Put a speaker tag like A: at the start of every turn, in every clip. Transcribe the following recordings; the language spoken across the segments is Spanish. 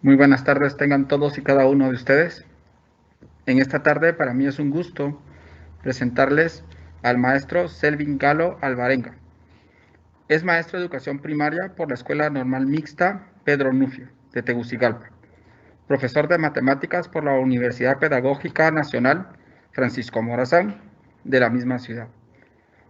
A: Muy buenas tardes tengan todos y cada uno de ustedes. En esta tarde para mí es un gusto presentarles al maestro Selvin Galo Alvarenga. Es maestro de educación primaria por la Escuela Normal Mixta Pedro Nufio de Tegucigalpa. Profesor de matemáticas por la Universidad Pedagógica Nacional Francisco Morazán de la misma ciudad.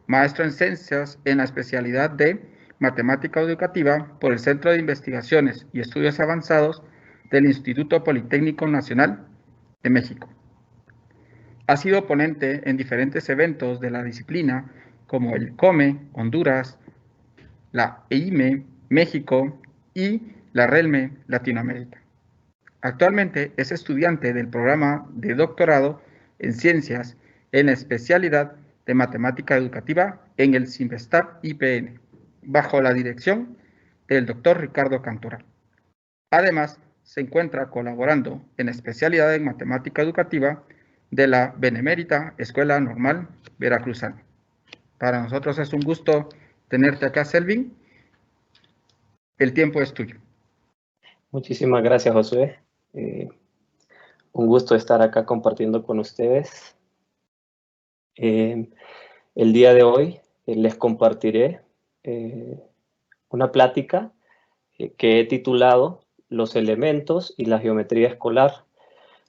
A: Maestro en ciencias en la especialidad de matemática educativa por el Centro de Investigaciones y Estudios Avanzados del Instituto Politécnico Nacional de México. Ha sido ponente en diferentes eventos de la disciplina como el COME, Honduras, la EIME, México y la RELME, Latinoamérica. Actualmente es estudiante del programa de doctorado en ciencias en la especialidad de matemática educativa en el CIMBESTAB IPN, bajo la dirección del doctor Ricardo Cantoral. Además, se encuentra colaborando en la especialidad en matemática educativa de la Benemérita Escuela Normal Veracruzana. Para nosotros es un gusto tenerte acá, Selvin. El tiempo es tuyo.
B: Muchísimas gracias, Josué. Un gusto estar acá compartiendo con ustedes. El día de hoy les compartiré una plática que he titulado Los elementos y la geometría escolar,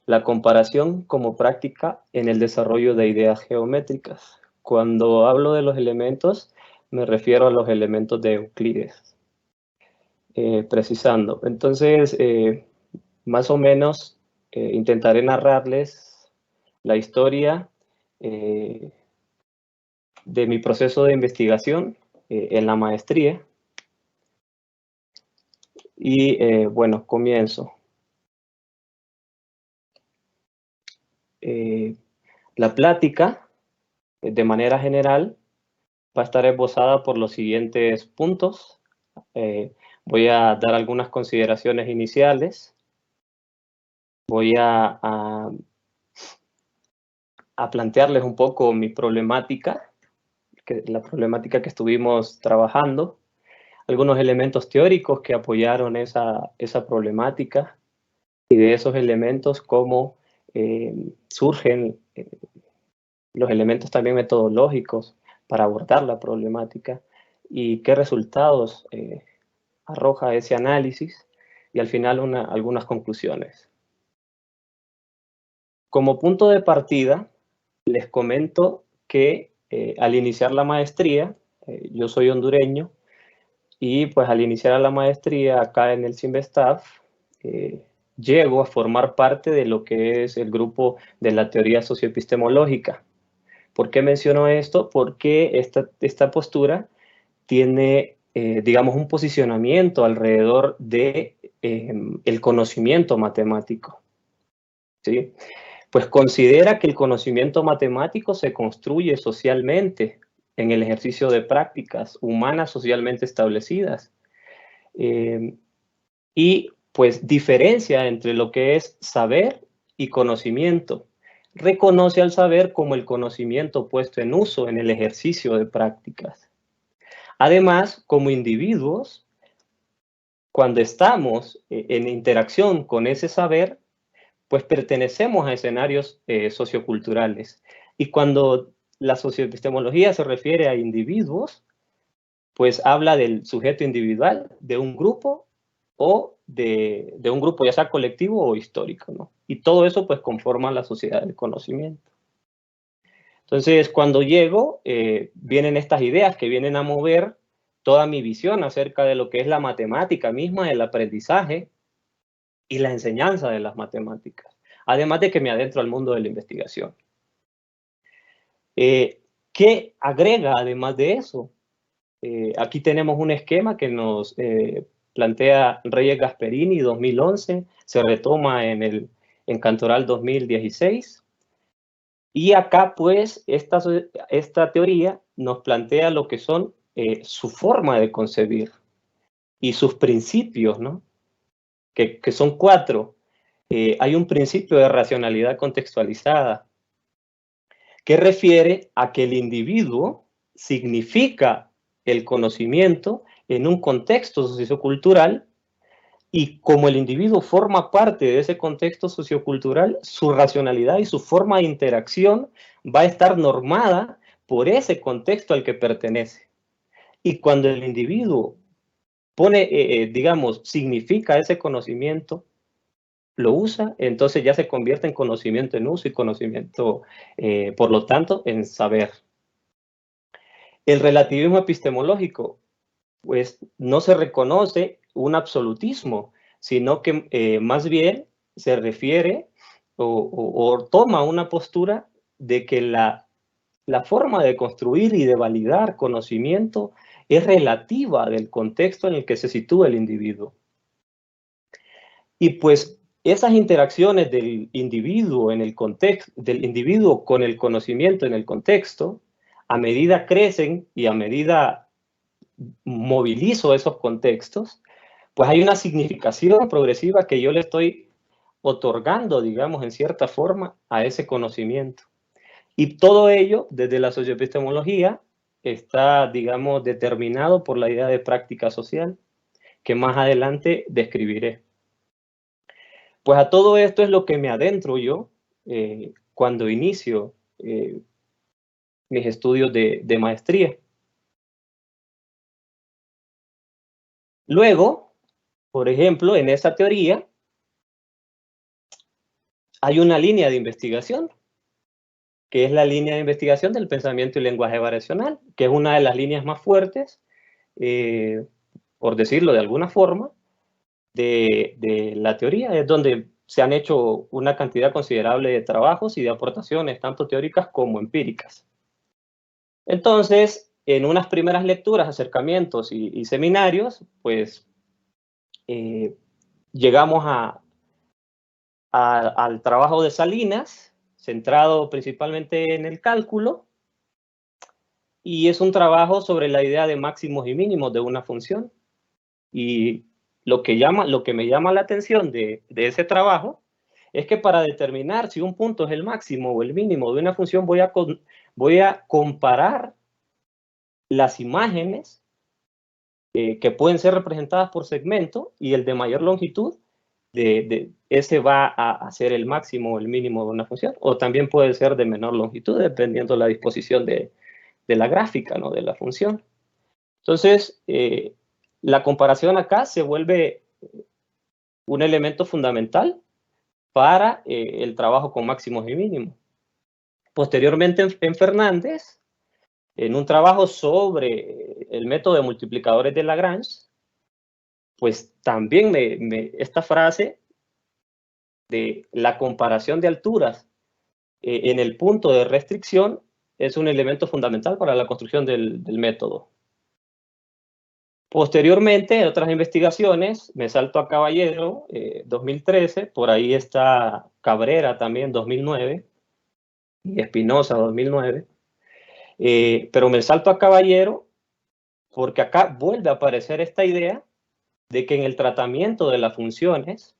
B: la comparación como práctica en el desarrollo de ideas geométricas. Cuando hablo de los elementos, me refiero a los elementos de Euclides. Precisando. Entonces, más o menos intentaré narrarles la historia de mi proceso de investigación en la maestría. Y bueno, comienzo. La plática, de manera general, va a estar esbozada por los siguientes puntos. Voy a dar algunas consideraciones iniciales. Voy a plantearles un poco mi problemática, la problemática que estuvimos trabajando, algunos elementos teóricos que apoyaron esa problemática, y de esos elementos cómo surgen los elementos también metodológicos para abordar la problemática y qué resultados arroja ese análisis, y al final algunas conclusiones. Como punto de partida, les comento que al iniciar la maestría, yo soy hondureño, y pues al iniciar la maestría acá en el CIMBESTAB, llego a formar parte de lo que es el grupo de la teoría socioepistemológica. ¿Por qué menciono esto? Porque esta postura tiene, digamos, un posicionamiento alrededor de el conocimiento matemático, ¿sí? Pues considera que el conocimiento matemático se construye socialmente en el ejercicio de prácticas humanas socialmente establecidas. Y pues diferencia entre lo que es saber y conocimiento. Reconoce al saber como el conocimiento puesto en uso en el ejercicio de prácticas. Además, como individuos, cuando estamos en interacción con ese saber, pues pertenecemos a escenarios socioculturales. Y cuando la socioepistemología se refiere a individuos, pues habla del sujeto individual, de un grupo o de un grupo ya sea colectivo o histórico, ¿no? Y todo eso pues conforma la sociedad del conocimiento. Entonces, cuando llego, vienen estas ideas que vienen a mover toda mi visión acerca de lo que es la matemática misma, el aprendizaje y la enseñanza de las matemáticas. Además de que me adentro al mundo de la investigación. ¿Qué agrega además de eso? Aquí tenemos un esquema que nos plantea Reyes Gasperini 2011, se retoma en Cantoral 2016. Y acá pues esta teoría nos plantea lo que son su forma de concebir y sus principios, ¿no? Que son 4. Hay un principio de racionalidad contextualizada que refiere a que el individuo significa el conocimiento en un contexto sociocultural Y como el individuo forma parte de ese contexto sociocultural, su racionalidad y su forma de interacción va a estar normada por ese contexto al que pertenece. Y cuando el individuo pone, digamos, significa ese conocimiento, lo usa, entonces ya se convierte en conocimiento en uso y conocimiento, por lo tanto, en saber. El relativismo epistemológico, pues no se reconoce un absolutismo, sino que más bien se refiere o toma una postura de que la forma de construir y de validar conocimiento es relativa del contexto en el que se sitúa el individuo. Y pues esas interacciones del individuo en el contexto, del individuo con el conocimiento en el contexto, a medida crecen y a medida movilizo esos contextos, pues hay una significación progresiva que yo le estoy otorgando, digamos, en cierta forma a ese conocimiento. Y todo ello, desde la socioepistemología, está, digamos, determinado por la idea de práctica social, que más adelante describiré. Pues a todo esto es lo que me adentro yo cuando inicio mis estudios de maestría. Luego, por ejemplo, en esa teoría hay una línea de investigación, que es la línea de investigación del pensamiento y lenguaje variacional, que es una de las líneas más fuertes, por decirlo de alguna forma, de la teoría. Es donde se han hecho una cantidad considerable de trabajos y de aportaciones, tanto teóricas como empíricas. Entonces, en unas primeras lecturas, acercamientos y seminarios, pues llegamos al trabajo de Salinas, centrado principalmente en el cálculo, y es un trabajo sobre la idea de máximos y mínimos de una función. Y lo que me llama la atención de ese trabajo es que para determinar si un punto es el máximo o el mínimo de una función, voy a comparar las imágenes que pueden ser representadas por segmento, y el de mayor longitud, ese va a ser el máximo o el mínimo de una función, o también puede ser de menor longitud, dependiendo de la disposición de la gráfica, ¿no?, de la función. Entonces, la comparación acá se vuelve un elemento fundamental para el trabajo con máximos y mínimos. Posteriormente, en Fernández, en un trabajo sobre el método de multiplicadores de Lagrange, pues también esta frase de la comparación de alturas en el punto de restricción es un elemento fundamental para la construcción del método. Posteriormente, en otras investigaciones, me salto a Caballero, 2013, por ahí está Cabrera también, 2009, y Espinosa, 2009, pero me salto a Caballero porque acá vuelve a aparecer esta idea de que en el tratamiento de las funciones,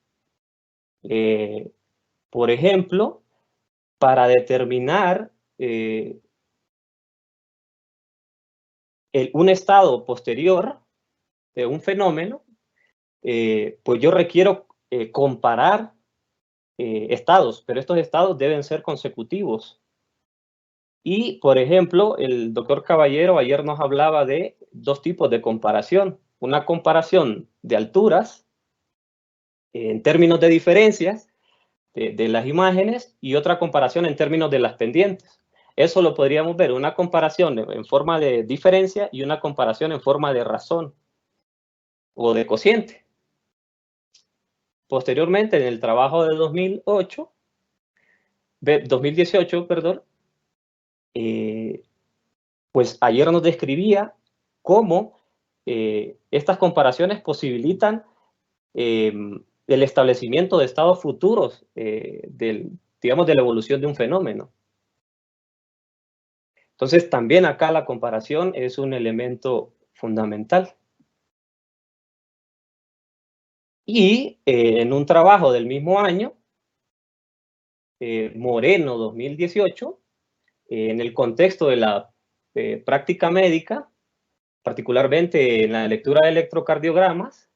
B: por ejemplo, para determinar un estado posterior de un fenómeno, pues yo requiero comparar estados, pero estos estados deben ser consecutivos. Y, por ejemplo, el doctor Caballero ayer nos hablaba de dos tipos de comparación. Una comparación de alturas, en términos de diferencias de las imágenes, y otra comparación en términos de las pendientes. Eso lo podríamos ver, una comparación en forma de diferencia y una comparación en forma de razón o de cociente. Posteriormente, en el trabajo de 2018, perdón, pues ayer nos describía cómo estas comparaciones posibilitan el establecimiento de estados futuros digamos, de la evolución de un fenómeno. Entonces, también acá la comparación es un elemento fundamental. Y en un trabajo del mismo año, Moreno 2018, en el contexto de la práctica médica, particularmente en la lectura de electrocardiogramas,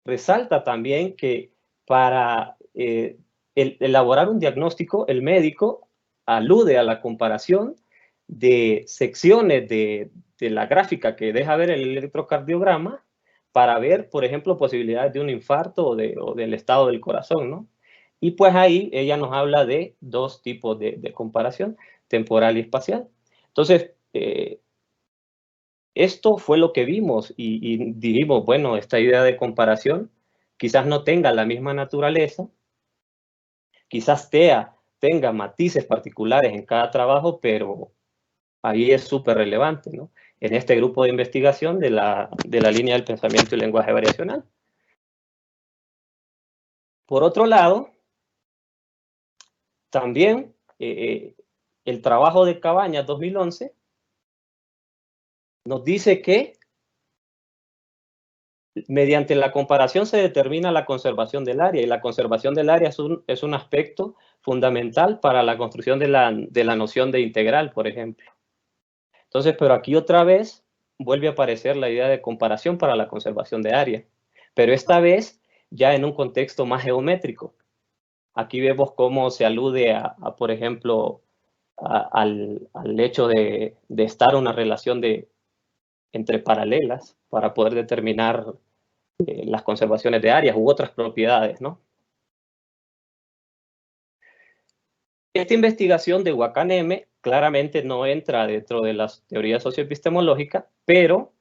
B: resalta también que para elaborar un diagnóstico, el médico alude a la comparación de secciones de la gráfica que deja ver el electrocardiograma para ver, por ejemplo, posibilidades de un infarto o del estado del corazón, ¿no? Y pues ahí ella nos habla de dos tipos de comparación, temporal y espacial. Entonces, esto fue lo que vimos y dijimos, bueno, esta idea de comparación quizás no tenga la misma naturaleza, quizás tenga matices particulares en cada trabajo, pero ahí es súper relevante, ¿no? En este grupo de investigación de la línea del pensamiento y lenguaje variacional. Por otro lado, también el trabajo de Cabañas 2011 nos dice que mediante la comparación se determina la conservación del área, y la conservación del área es un aspecto fundamental para la construcción de la noción de integral, por ejemplo. Entonces, pero aquí otra vez vuelve a aparecer la idea de comparación para la conservación de área, pero esta vez ya en un contexto más geométrico. Aquí vemos cómo se alude por ejemplo, al hecho de estar una relación entre paralelas para poder determinar las conservaciones de áreas u otras propiedades, ¿no? Esta investigación de Wakanem claramente no entra dentro de las teorías socioepistemológicas, pero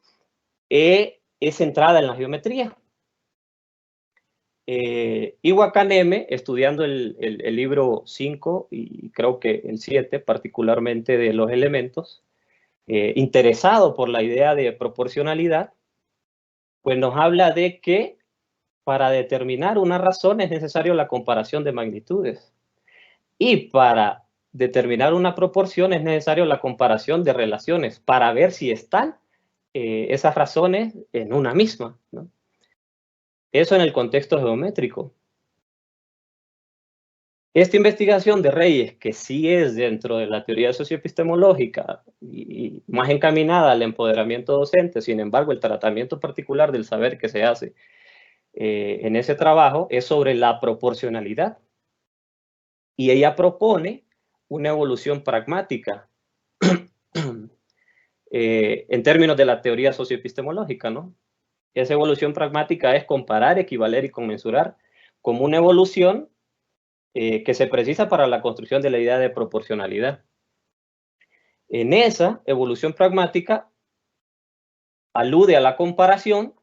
B: es centrada en la geometría. Y Wakanem, estudiando el libro 5 y creo que el 7, particularmente de los elementos, interesado por la idea de proporcionalidad, pues nos habla de que para determinar una razón es necesario la comparación de magnitudes. Y para determinar una proporción es necesario la comparación de relaciones para ver si están esas razones en una misma, ¿no? Eso en el contexto geométrico. Esta investigación de Reyes, que sí es dentro de la teoría socioepistemológica y más encaminada al empoderamiento docente, sin embargo, el tratamiento particular del saber que se hace en ese trabajo es sobre la proporcionalidad. Y ella propone una evolución pragmática en términos de la teoría socioepistemológica, ¿no? Esa evolución pragmática es comparar, equivaler y conmensurar como una evolución que se precisa para la construcción de la idea de proporcionalidad. En esa evolución pragmática alude a la comparación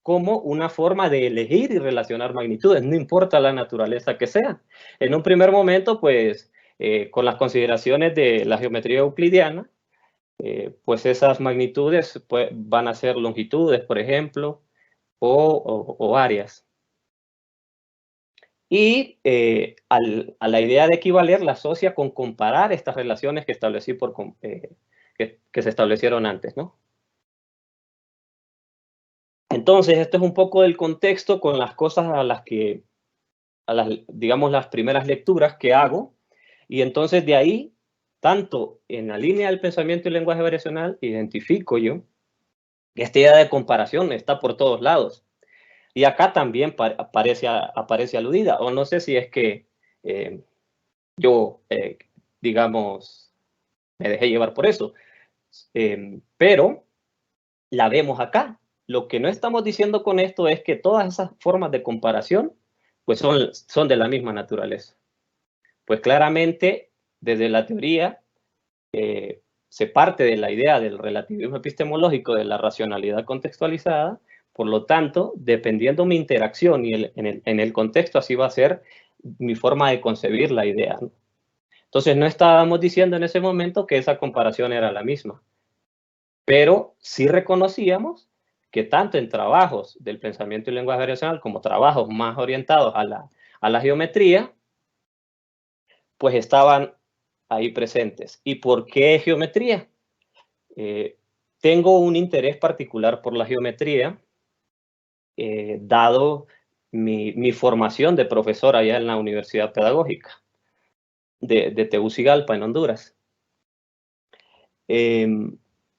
B: como una forma de elegir y relacionar magnitudes, no importa la naturaleza que sea. En un primer momento, pues, con las consideraciones de la geometría euclidiana, pues esas magnitudes pues, van a ser longitudes, por ejemplo, o áreas. Y a la idea de equivaler la asocia con comparar estas relaciones que establecí que se establecieron antes, ¿no? Entonces, esto es un poco del contexto con las cosas digamos, las primeras lecturas que hago. Y entonces de ahí, tanto en la línea del pensamiento y lenguaje variacional, identifico yo que esta idea de comparación está por todos lados. Y acá también aparece aludida, o no sé si es que yo, digamos, me dejé llevar por eso, pero la vemos acá. Lo que no estamos diciendo con esto es que todas esas formas de comparación pues son de la misma naturaleza. Pues claramente, desde la teoría, se parte de la idea del relativismo epistemológico de la racionalidad contextualizada, por lo tanto, dependiendo mi interacción y en el contexto, así va a ser mi forma de concebir la idea, ¿no? Entonces, no estábamos diciendo en ese momento que esa comparación era la misma, pero sí reconocíamos que tanto en trabajos del pensamiento y lenguaje variacional como trabajos más orientados a la geometría, pues estaban ahí presentes. ¿Y por qué geometría? Tengo un interés particular por la geometría, dado mi formación de profesor allá en la Universidad Pedagógica de Tegucigalpa, en Honduras.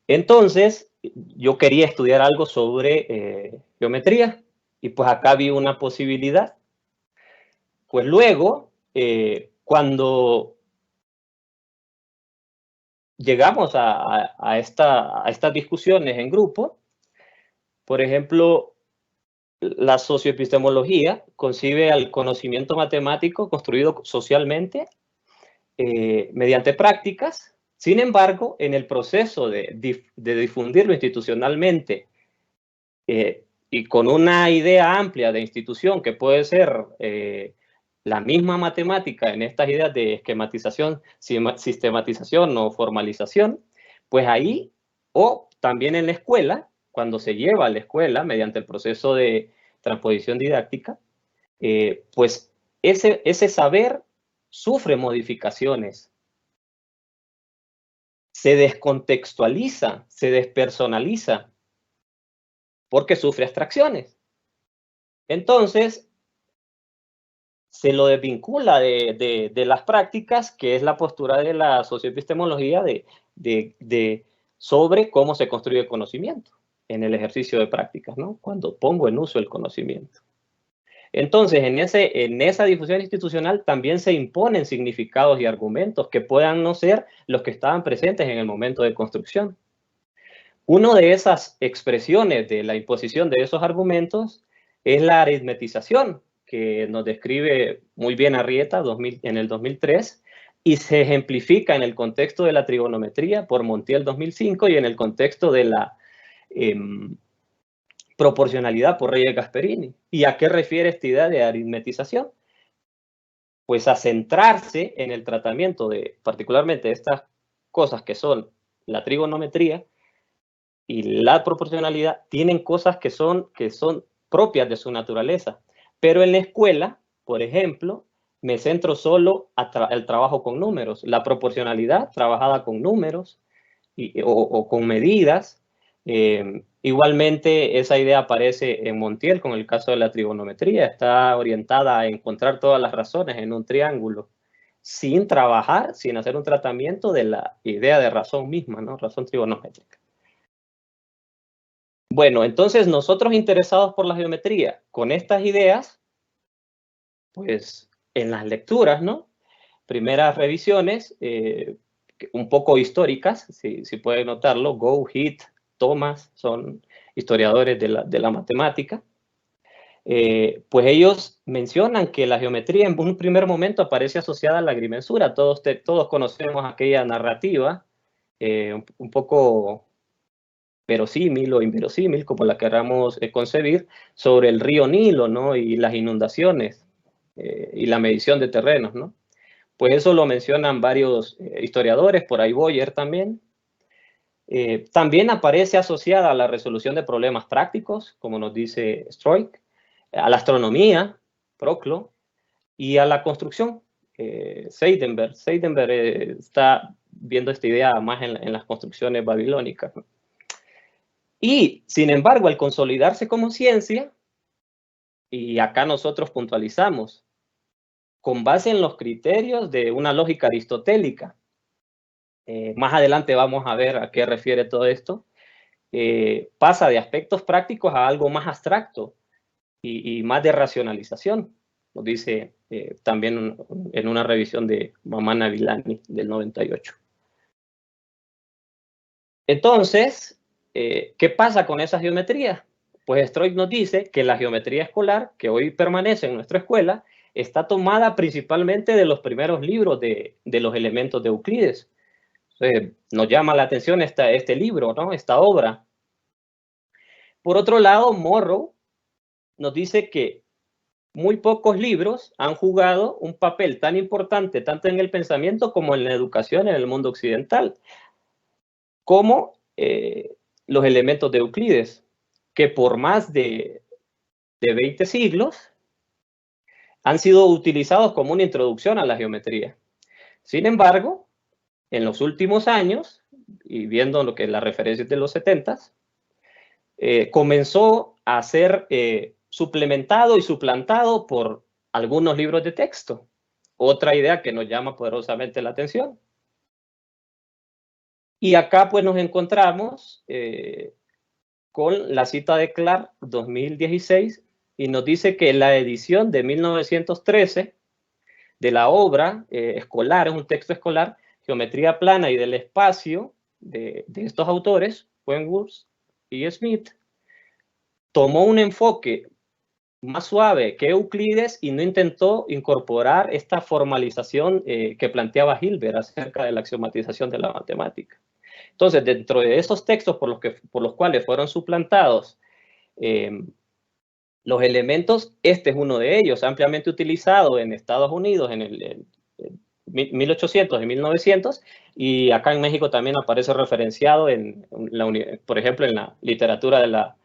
B: Entonces, yo quería estudiar algo sobre geometría Y pues acá vi una posibilidad. Pues luego, cuando llegamos a estas discusiones en grupo, por ejemplo, la socioepistemología concibe al conocimiento matemático construido socialmente mediante prácticas. Sin embargo, en el proceso de difundirlo institucionalmente y con una idea amplia de institución que puede ser la misma matemática en estas ideas de esquematización, sistematización o formalización, pues ahí, o también en la escuela, cuando se lleva a la escuela mediante el proceso de transposición didáctica, pues ese saber sufre modificaciones, se descontextualiza, se despersonaliza, porque sufre abstracciones. Entonces, se lo desvincula de las prácticas, que es la postura de la socioepistemología sobre cómo se construye conocimiento en el ejercicio de prácticas, ¿no? Cuando pongo en uso el conocimiento. Entonces, en esa difusión institucional también se imponen significados y argumentos que puedan no ser los que estaban presentes en el momento de construcción. Una de esas expresiones de la imposición de esos argumentos es la aritmetización, que nos describe muy bien Arrieta en el 2003, y se ejemplifica en el contexto de la trigonometría por Montiel 2005 y en el contexto de la proporcionalidad por Reyes Gasperini. ¿Y a qué refiere esta idea de aritmetización? Pues a centrarse en el tratamiento de particularmente estas cosas que son la trigonometría y la proporcionalidad, tienen cosas que son propias de su naturaleza. Pero en la escuela, por ejemplo, me centro solo al trabajo con números. La proporcionalidad trabajada con números o con medidas. Igualmente, esa idea aparece en Montiel con el caso de la trigonometría. Está orientada a encontrar todas las razones en un triángulo, sin trabajar, sin hacer un tratamiento de la idea de razón misma, ¿no? Razón trigonométrica. Bueno, entonces nosotros interesados por la geometría, con estas ideas, pues en las lecturas, ¿no? Primeras revisiones, un poco históricas, si pueden notarlo, Go, Heath, Thomas, son historiadores de la matemática. Pues ellos mencionan que la geometría en un primer momento aparece asociada a la agrimensura. Todos conocemos aquella narrativa, un poco verosímil o inverosímil, como la queramos concebir, sobre el río Nilo, ¿no? Y las inundaciones y la medición de terrenos, ¿no? Pues eso lo mencionan varios historiadores, por ahí Boyer también. También aparece asociada a la resolución de problemas prácticos, como nos dice Stroik, a la astronomía, Proclo, y a la construcción, Seidenberg. Seidenberg está viendo esta idea más en las construcciones babilónicas, ¿no? Y, sin embargo, al consolidarse como ciencia, y acá nosotros puntualizamos, con base en los criterios de una lógica aristotélica, más adelante vamos a ver a qué refiere todo esto, pasa de aspectos prácticos a algo más abstracto y más de racionalización, nos dice también en una revisión de Mamana Villani del 98. Entonces, ¿qué pasa con esa geometría? Pues Stroik nos dice que la geometría escolar que hoy permanece en nuestra escuela está tomada principalmente de los primeros libros de los elementos de Euclides. Nos llama la atención este libro, ¿no? Esta obra. Por otro lado, Morrow nos dice que muy pocos libros han jugado un papel tan importante tanto en el pensamiento como en la educación en el mundo occidental, como los elementos de Euclides, que por más de 20 siglos han sido utilizados como una introducción a la geometría. Sin embargo, en los últimos años, y viendo lo que es la referencia de los 70s, comenzó a ser suplementado y suplantado por algunos libros de texto. Otra idea que nos llama poderosamente la atención. Y acá pues nos encontramos con la cita de Clark 2016, y nos dice que la edición de 1913 de la obra escolar, es un texto escolar, Geometría plana y del espacio, de estos autores, Wentworth y Smith, tomó un enfoque más suave que Euclides y no intentó incorporar esta formalización que planteaba Hilbert acerca de la axiomatización de la matemática. Entonces, dentro de esos textos por los cuales fueron suplantados los elementos, este es uno de ellos, ampliamente utilizado en Estados Unidos en el 1800 y 1900, y acá en México también aparece referenciado, por ejemplo, en la literatura de la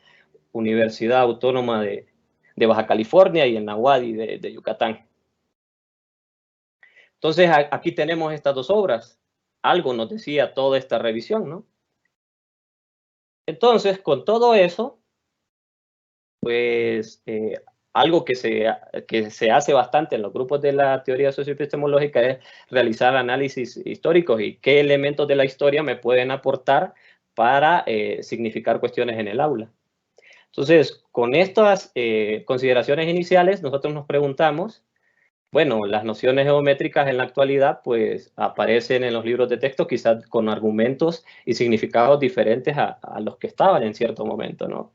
B: Universidad Autónoma de Baja California y en la UADY de Yucatán. Entonces, aquí tenemos estas dos obras. Algo nos decía toda esta revisión, ¿no? Entonces, con todo eso, pues algo que se hace bastante en los grupos de la teoría socioepistemológica es realizar análisis históricos y qué elementos de la historia me pueden aportar para significar cuestiones en el aula. Entonces, con estas consideraciones iniciales, nosotros nos preguntamos, bueno, las nociones geométricas en la actualidad pues aparecen en los libros de texto quizás con argumentos y significados diferentes a los que estaban en cierto momento, ¿no?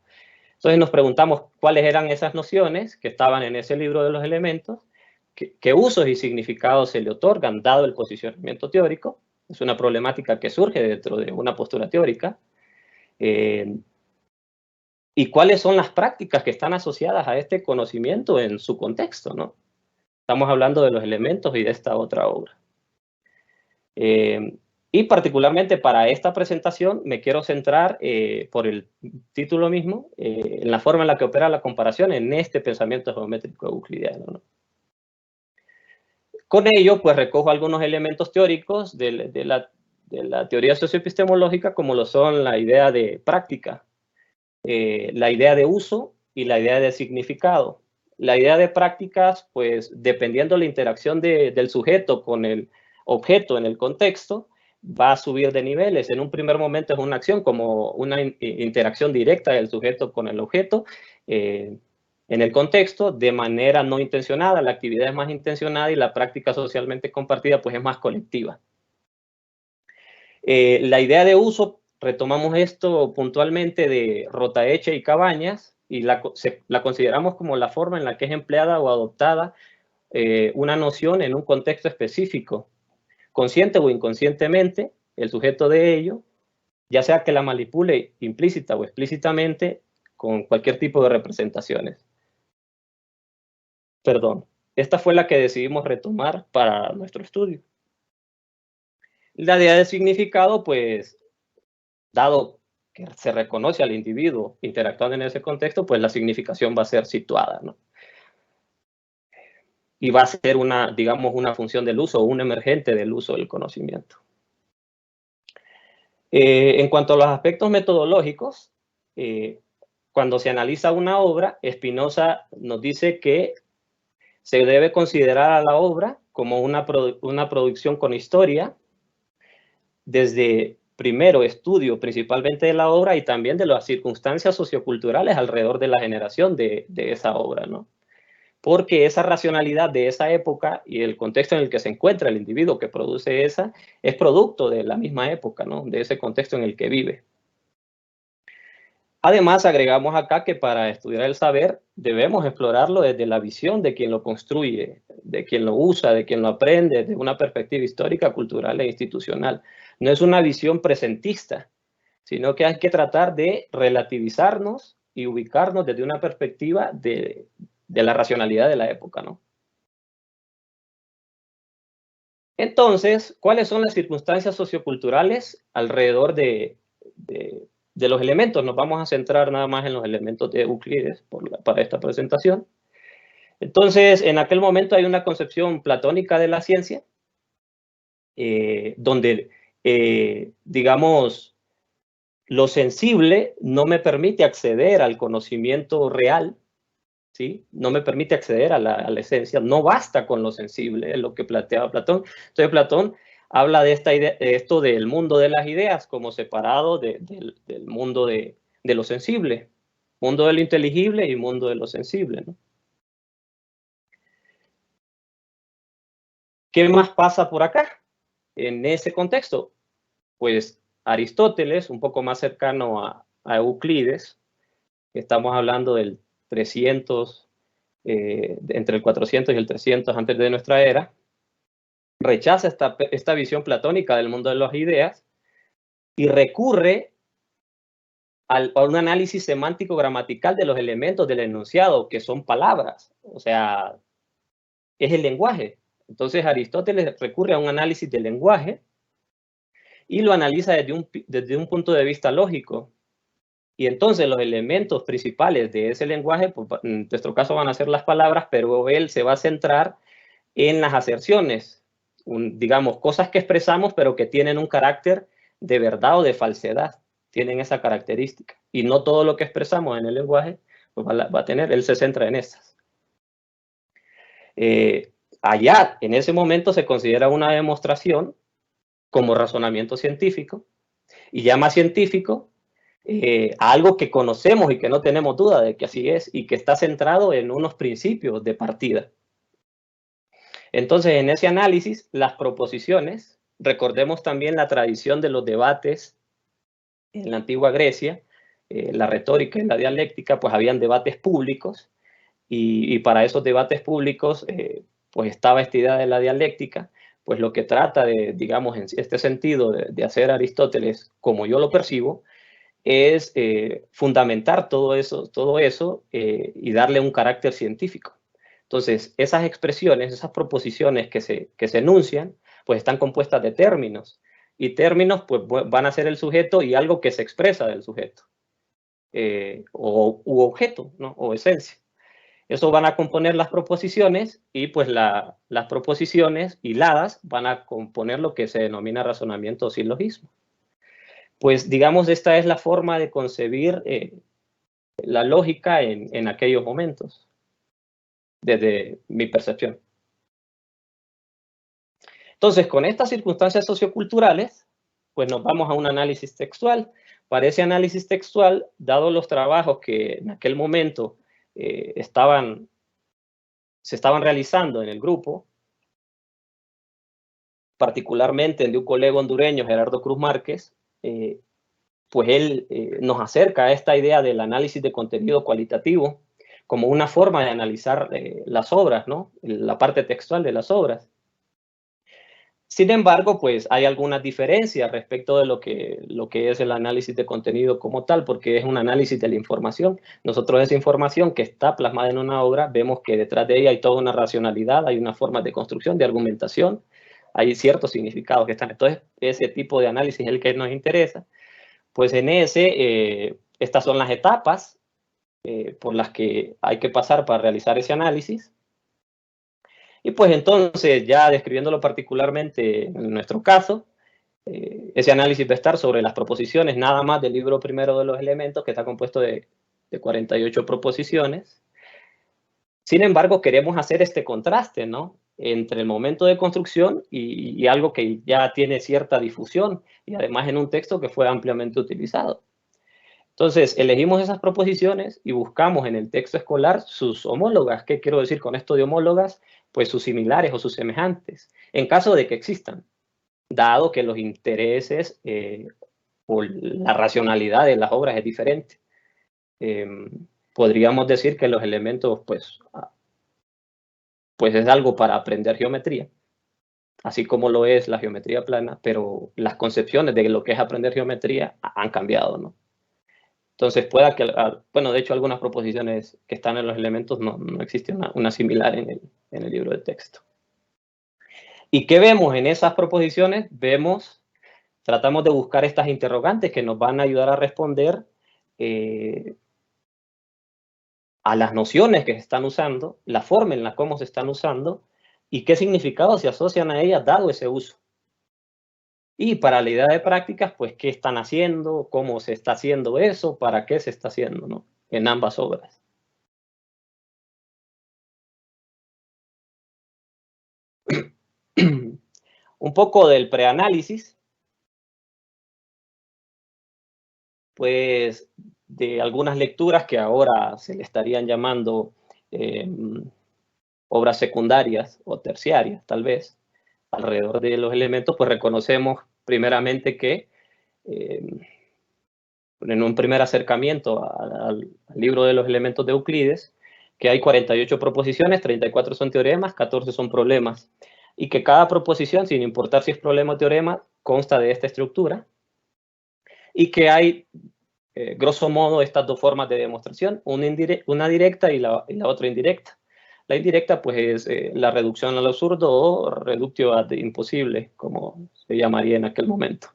B: Entonces nos preguntamos cuáles eran esas nociones que estaban en ese libro de los elementos, qué usos y significados se le otorgan dado el posicionamiento teórico. Es una problemática que surge dentro de una postura teórica. Y cuáles son las prácticas que están asociadas a este conocimiento en su contexto, ¿no? Estamos hablando de los elementos y de esta otra obra. Y particularmente para esta presentación me quiero centrar, por el título mismo, en la forma en la que opera la comparación en este pensamiento geométrico euclidiano, ¿no? Con ello, pues recojo algunos elementos teóricos de la teoría socioepistemológica, como lo son la idea de práctica, la idea de uso y la idea de significado. La idea de prácticas, pues dependiendo de la interacción del sujeto con el objeto en el contexto, va a subir de niveles. En un primer momento es una acción como una interacción directa del sujeto con el objeto en el contexto, de manera no intencionada. La actividad es más intencionada y la práctica socialmente compartida pues es más colectiva. La idea de uso, retomamos esto puntualmente de Rotaeche y Cabañas, y la consideramos como la forma en la que es empleada o adoptada una noción en un contexto específico, consciente o inconscientemente, el sujeto de ello, ya sea que la manipule implícita o explícitamente con cualquier tipo de representaciones. Perdón, esta fue la que decidimos retomar para nuestro estudio. La idea de significado, pues, dado que se reconoce al individuo interactuando en ese contexto, pues la significación va a ser situada, ¿no? Y va a ser una, digamos, una función del uso o un emergente del uso del conocimiento. En cuanto a los aspectos metodológicos, cuando se analiza una obra, Spinoza nos dice que se debe considerar a la obra como una producción con historia, desde primero estudio principalmente de la obra y también de las circunstancias socioculturales alrededor de la generación de esa obra, ¿no? Porque esa racionalidad de esa época y el contexto en el que se encuentra el individuo que produce esa es producto de la misma época, ¿no? De ese contexto en el que vive. Además, agregamos acá que para estudiar el saber debemos explorarlo desde la visión de quien lo construye, de quien lo usa, de quien lo aprende, desde una perspectiva histórica, cultural e institucional. No es una visión presentista, sino que hay que tratar de relativizarnos y ubicarnos desde una perspectiva de la racionalidad de la época, ¿no? Entonces, ¿cuáles son las circunstancias socioculturales alrededor de los elementos? Nos vamos a centrar nada más en los elementos de Euclides para esta presentación. Entonces, en aquel momento hay una concepción platónica de la ciencia, donde, digamos, lo sensible no me permite acceder al conocimiento real, ¿sí? No me permite acceder a la esencia, no basta con lo sensible, es lo que planteaba Platón. Entonces Platón habla de esto del mundo de las ideas como separado del mundo de lo sensible. mundo de lo inteligible y mundo de lo sensible, ¿no? ¿Qué más pasa por acá? En ese contexto, pues Aristóteles, un poco más cercano a Euclides, estamos hablando del 300, entre el 400 y el 300 antes de nuestra era, rechaza esta visión platónica del mundo de las ideas y recurre a un análisis semántico gramatical de los elementos del enunciado, que son palabras, o sea, es el lenguaje. Entonces Aristóteles recurre a un análisis del lenguaje y lo analiza desde un punto de vista lógico. Y entonces los elementos principales de ese lenguaje, pues, en nuestro caso van a ser las palabras, pero él se va a centrar en las aserciones, digamos, cosas que expresamos, pero que tienen un carácter de verdad o de falsedad, tienen esa característica. Y no todo lo que expresamos en el lenguaje pues va a tener, él se centra en esas. Allá, en ese momento, se considera una demostración como razonamiento científico, y ya más científico, algo que conocemos y que no tenemos duda de que así es, y que está centrado en unos principios de partida. Entonces, en ese análisis, las proposiciones, recordemos también la tradición de los debates en la antigua Grecia, la retórica y la dialéctica, pues habían debates públicos, y para esos debates públicos, pues estaba esta idea de la dialéctica, pues lo que trata de, digamos, en este sentido, de hacer Aristóteles, como yo lo percibo, es fundamentar todo eso y darle un carácter científico. Entonces, esas expresiones, esas proposiciones que se enuncian, pues están compuestas de términos. Y términos, pues van a ser el sujeto y algo que se expresa del sujeto. U objeto, ¿no? O esencia. Eso van a componer las proposiciones y pues las proposiciones hiladas van a componer lo que se denomina razonamiento o silogismo. Pues digamos, esta es la forma de concebir la lógica en aquellos momentos, desde mi percepción. Entonces, con estas circunstancias socioculturales, pues nos vamos a un análisis textual. Para ese análisis textual, dado los trabajos que en aquel momento se estaban realizando en el grupo, particularmente de un colega hondureño, Gerardo Cruz Márquez, pues él nos acerca a esta idea del análisis de contenido cualitativo como una forma de analizar las obras, ¿no? La parte textual de las obras. Sin embargo, pues hay algunas diferencias respecto de lo que es el análisis de contenido como tal, porque es un análisis de la información. Nosotros esa información que está plasmada en una obra, vemos que detrás de ella hay toda una racionalidad, hay una forma de construcción, de argumentación, hay ciertos significados que están. Entonces, ese tipo de análisis es el que nos interesa. Pues en estas son las etapas por las que hay que pasar para realizar ese análisis. Y pues entonces, ya describiéndolo particularmente en nuestro caso, ese análisis va a estar sobre las proposiciones, nada más del libro primero de los elementos, que está compuesto de 48 proposiciones. Sin embargo, queremos hacer este contraste, ¿no? Entre el momento de construcción y algo que ya tiene cierta difusión, y además en un texto que fue ampliamente utilizado. Entonces, elegimos esas proposiciones y buscamos en el texto escolar sus homólogas. ¿Qué quiero decir con esto de homólogas? Pues sus similares o sus semejantes, en caso de que existan, dado que los intereses o la racionalidad de las obras es diferente. Podríamos decir que los elementos, pues es algo para aprender geometría, así como lo es la geometría plana, pero las concepciones de lo que es aprender geometría han cambiado, ¿no? Entonces, pueda que, bueno, de hecho, algunas proposiciones que están en los elementos no existe una similar en el libro de texto. ¿Y qué vemos en esas proposiciones? Tratamos de buscar estas interrogantes que nos van a ayudar a responder a las nociones que se están usando, la forma en la cómo se están usando y qué significados se asocian a ellas dado ese uso. Y para la idea de prácticas, pues, ¿qué están haciendo? ¿Cómo se está haciendo eso? ¿Para qué se está haciendo, ¿no? En ambas obras. Un poco del preanálisis. Pues de algunas lecturas que ahora se le estarían llamando obras secundarias o terciarias, tal vez, alrededor de los elementos, pues reconocemos primeramente que en un primer acercamiento al libro de los elementos de Euclides, que hay 48 proposiciones, 34 son teoremas, 14 son problemas, y que cada proposición, sin importar si es problema o teorema, consta de esta estructura, y que hay, grosso modo, estas dos formas de demostración, una directa y la otra indirecta. La indirecta, pues, es la reducción al absurdo o reductio ad imposible, como se llamaría en aquel momento.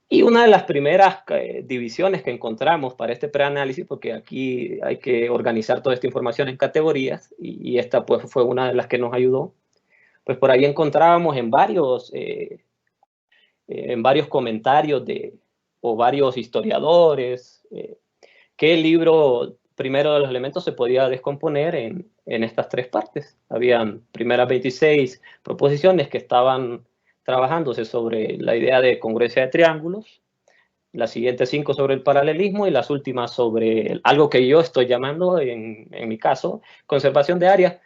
B: Y una de las primeras divisiones que encontramos para este preanálisis, porque aquí hay que organizar toda esta información en categorías, y esta pues fue una de las que nos ayudó, pues por ahí encontrábamos en varios comentarios o varios historiadores que el libro primero de los elementos se podía descomponer en estas tres partes. Habían primeras 26 proposiciones que estaban trabajándose sobre la idea de congruencia de triángulos, las siguientes 5 sobre el paralelismo y las últimas sobre algo que yo estoy llamando, en mi caso, conservación de área,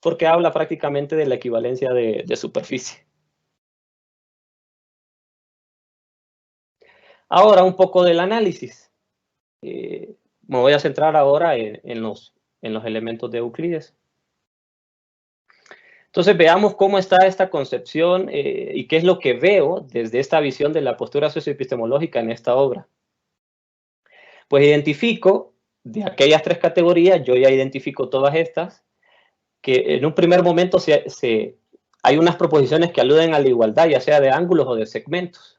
B: porque habla prácticamente de la equivalencia de superficie. Ahora un poco del análisis. Me voy a centrar ahora en los elementos de Euclides. Entonces veamos cómo está esta concepción y qué es lo que veo desde esta visión de la postura socioepistemológica en esta obra. Pues identifico de aquellas tres categorías, yo ya identifico todas estas, que en un primer momento hay unas proposiciones que aluden a la igualdad, ya sea de ángulos o de segmentos.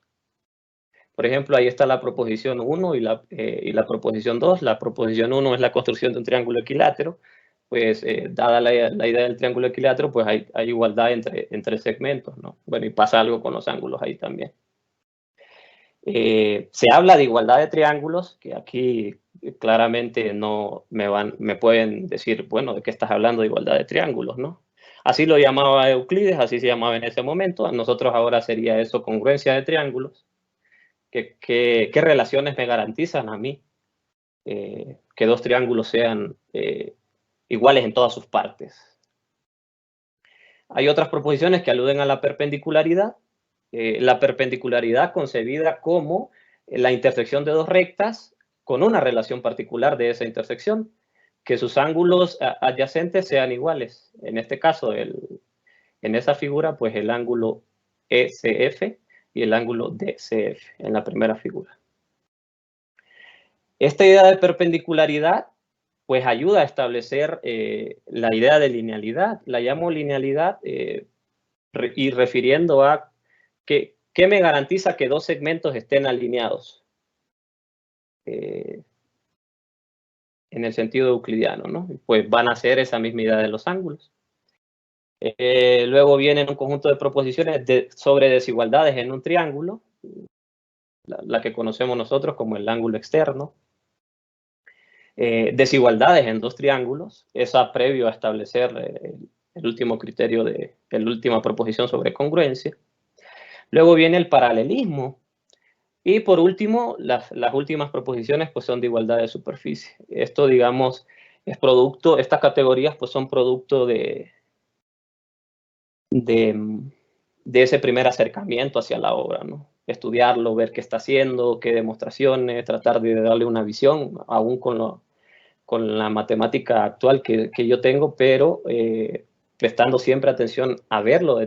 B: Por ejemplo, ahí está la proposición 1 y la proposición 2. La proposición 1 es la construcción de un triángulo equilátero. Pues, dada la idea del triángulo equilátero, pues hay igualdad entre segmentos, ¿no? Bueno, y pasa algo con los ángulos ahí también. Se habla de igualdad de triángulos, que aquí claramente no me pueden decir, bueno, ¿de qué estás hablando de igualdad de triángulos, no? Así lo llamaba Euclides, así se llamaba en ese momento. A nosotros ahora sería eso congruencia de triángulos. ¿Qué relaciones me garantizan a mí que dos triángulos sean iguales en todas sus partes? Hay otras proposiciones que aluden a la perpendicularidad. La perpendicularidad concebida como la intersección de dos rectas con una relación particular de esa intersección, que sus ángulos adyacentes sean iguales. En este caso, en esa figura, pues el ángulo ECF y el ángulo DCF en la primera figura. Esta idea de perpendicularidad pues ayuda a establecer la idea de linealidad. La llamo linealidad y refiriendo a ¿qué me garantiza que dos segmentos estén alineados? En el sentido euclidiano, ¿no? Pues van a ser esa misma idea de los ángulos. Luego vienen un conjunto de proposiciones sobre desigualdades en un triángulo, la que conocemos nosotros como el ángulo externo. Desigualdades en dos triángulos, esa previo a establecer el último criterio la última proposición sobre congruencia. Luego viene el paralelismo. Y por último, las últimas proposiciones pues son de igualdad de superficie. Esto, digamos, es producto, estas categorías pues son producto de ese primer acercamiento hacia la obra, ¿no? Estudiarlo, ver qué está haciendo, qué demostraciones, tratar de darle una visión, aún con la matemática actual que yo tengo, pero prestando siempre atención a verlo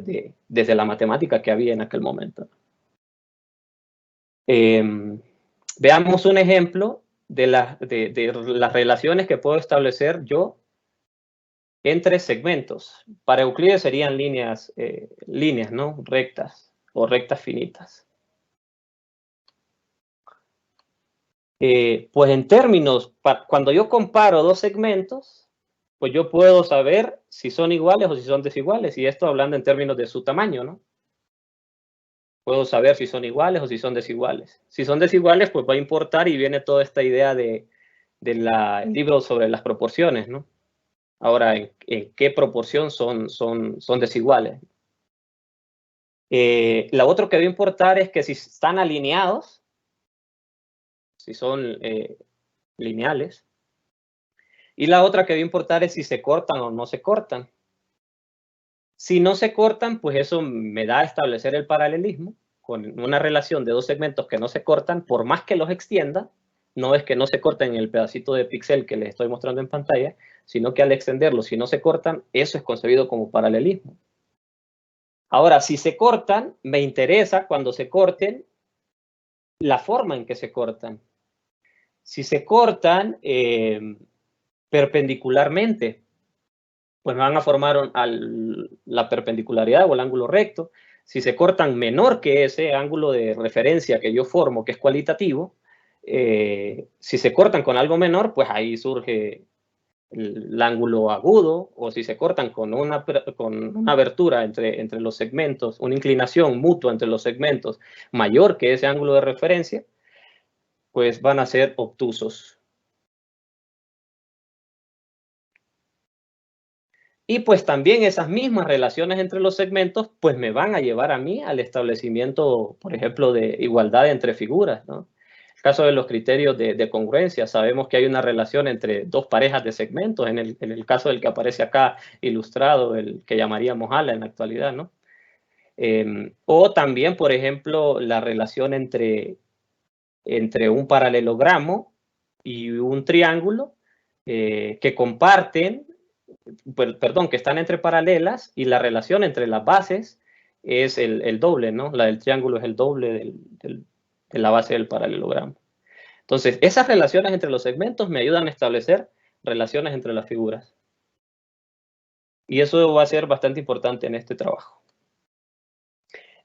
B: desde la matemática que había en aquel momento. Veamos un ejemplo de las relaciones que puedo establecer yo entre segmentos. Para Euclides serían líneas, ¿no? Rectas o rectas finitas. Pues en términos, cuando yo comparo dos segmentos, pues yo puedo saber si son iguales o si son desiguales, y esto hablando en términos de su tamaño, ¿no? Puedo saber si son iguales o si son desiguales. Si son desiguales, pues va a importar y viene toda esta idea del libro sobre las proporciones, ¿no? Ahora, ¿en qué proporción son desiguales? Lo otro que va a importar es que si están alineados, si son lineales. Y la otra que va a importar es si se cortan o no se cortan. Si no se cortan, pues eso me da a establecer el paralelismo con una relación de dos segmentos que no se cortan, por más que los extienda, no es que no se corten en el pedacito de píxel que les estoy mostrando en pantalla, sino que al extenderlos, si no se cortan, eso es concebido como paralelismo. Ahora, si se cortan, me interesa cuando se corten la forma en que se cortan. Si se cortan perpendicularmente, pues me van a formar la perpendicularidad o el ángulo recto. Si se cortan menor que ese ángulo de referencia que yo formo, que es cualitativo, si se cortan con algo menor, pues ahí surge el ángulo agudo, o si se cortan con una abertura entre los segmentos, una inclinación mutua entre los segmentos mayor que ese ángulo de referencia, pues van a ser obtusos. Y pues también esas mismas relaciones entre los segmentos, pues me van a llevar a mí al establecimiento, por ejemplo, de igualdad entre figuras, ¿no? En el caso de los criterios de congruencia, sabemos que hay una relación entre dos parejas de segmentos, en el caso del que aparece acá ilustrado, el que llamaríamos ala en la actualidad, ¿no? O también, por ejemplo, la relación entre un paralelogramo y un triángulo que comparten, perdón, que están entre paralelas, y la relación entre las bases es el doble, ¿no? La del triángulo es el doble de la base del paralelogramo. Entonces, esas relaciones entre los segmentos me ayudan a establecer relaciones entre las figuras. Y eso va a ser bastante importante en este trabajo.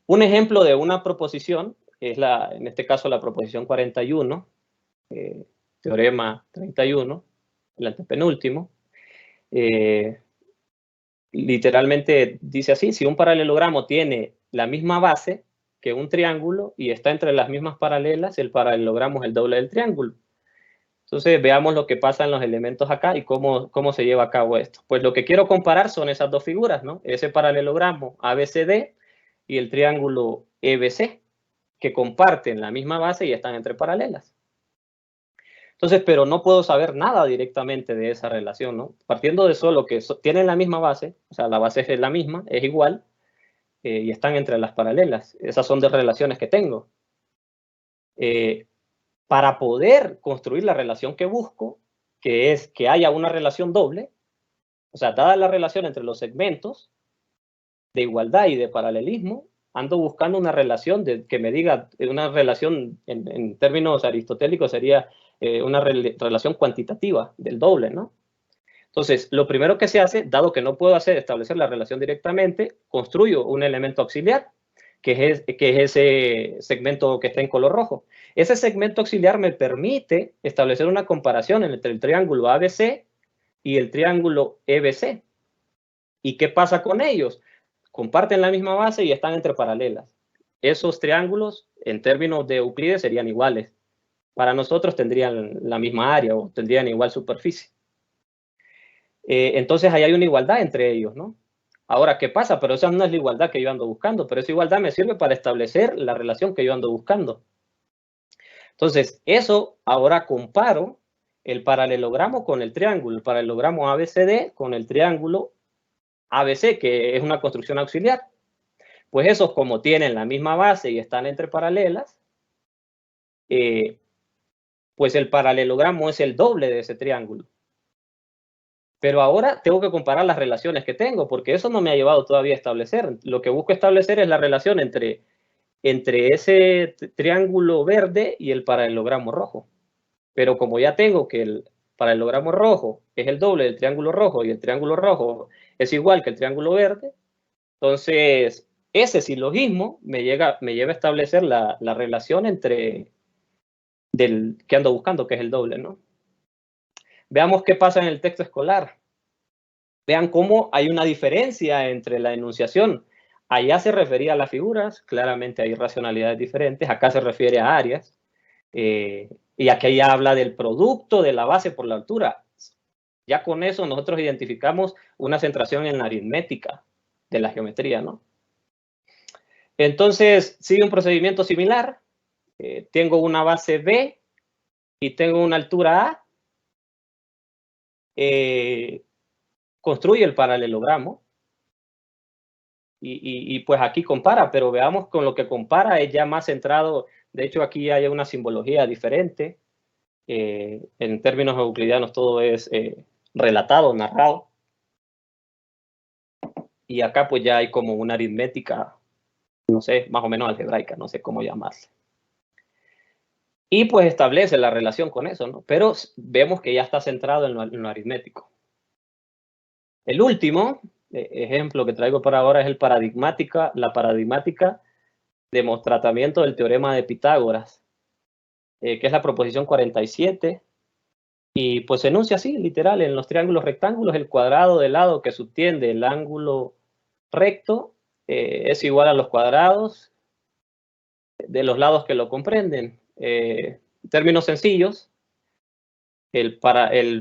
B: Un ejemplo de una proposición es en este caso la proposición 41, teorema 31, el antepenúltimo. Literalmente dice así: si un paralelogramo tiene la misma base que un triángulo y está entre las mismas paralelas, el paralelogramo es el doble del triángulo. Entonces veamos lo que pasa en los elementos acá y cómo se lleva a cabo esto. Pues lo que quiero comparar son esas dos figuras, ¿no? Ese paralelogramo ABCD y el triángulo EBC, que comparten la misma base y están entre paralelas. Entonces, pero no puedo saber nada directamente de esa relación, ¿no? Partiendo de solo que tienen la misma base, o sea, la base es la misma, es igual, y están entre las paralelas. Esas son dos relaciones que tengo. Para poder construir la relación que busco, que es que haya una relación doble, o sea, dada la relación entre los segmentos de igualdad y de paralelismo, ando buscando una relación que me diga, una relación en términos aristotélicos sería una relación cuantitativa del doble, ¿no? Entonces, lo primero que se hace, dado que no puedo establecer la relación directamente, construyo un elemento auxiliar, que es ese segmento que está en color rojo. Ese segmento auxiliar me permite establecer una comparación entre el triángulo ABC y el triángulo EBC. ¿Y qué pasa con ellos? Comparten la misma base y están entre paralelas. Esos triángulos, en términos de Euclides, serían iguales. Para nosotros tendrían la misma área o tendrían igual superficie. Entonces ahí hay una igualdad entre ellos, ¿no? Ahora, ¿qué pasa? Pero esa no es la igualdad que yo ando buscando, pero esa igualdad me sirve para establecer la relación que yo ando buscando. Entonces, eso ahora comparo el paralelogramo con el triángulo, el paralelogramo ABCD con el triángulo ABC, que es una construcción auxiliar. Pues esos, como tienen la misma base y están entre paralelas, pues el paralelogramo es el doble de ese triángulo. Pero ahora tengo que comparar las relaciones que tengo, porque eso no me ha llevado todavía a establecer. Lo que busco establecer es la relación entre ese triángulo verde y el paralelogramo rojo. Pero como ya tengo que el paralelogramo rojo es el doble del triángulo rojo y el triángulo rojo es igual que el triángulo verde, entonces ese silogismo me lleva a establecer la relación entre que ando buscando, que es el doble, ¿no? Veamos qué pasa en el texto escolar. Vean cómo hay una diferencia entre la enunciación. Allá se refería a las figuras, claramente hay racionalidades diferentes. Acá se refiere a áreas. Y aquí ya habla del producto de la base por la altura. Ya con eso nosotros identificamos una centración en la aritmética de la geometría, ¿no? Entonces, sigue un procedimiento similar. Tengo una base B y tengo una altura A, construye el paralelogramo y pues aquí compara, pero veamos con lo que compara es ya más centrado. De hecho, aquí hay una simbología diferente. En términos euclidianos todo es relatado, narrado. Y acá pues ya hay como una aritmética, no sé, más o menos algebraica, no sé cómo llamarse. Y pues establece la relación con eso, ¿no? Pero vemos que ya está centrado en lo aritmético. El último ejemplo que traigo para ahora es la paradigmática de tratamiento del teorema de Pitágoras, que es la proposición 47. Y pues se enuncia así, literal, en los triángulos rectángulos, el cuadrado del lado que subtiende el ángulo recto es igual a los cuadrados de los lados que lo comprenden. En términos sencillos, el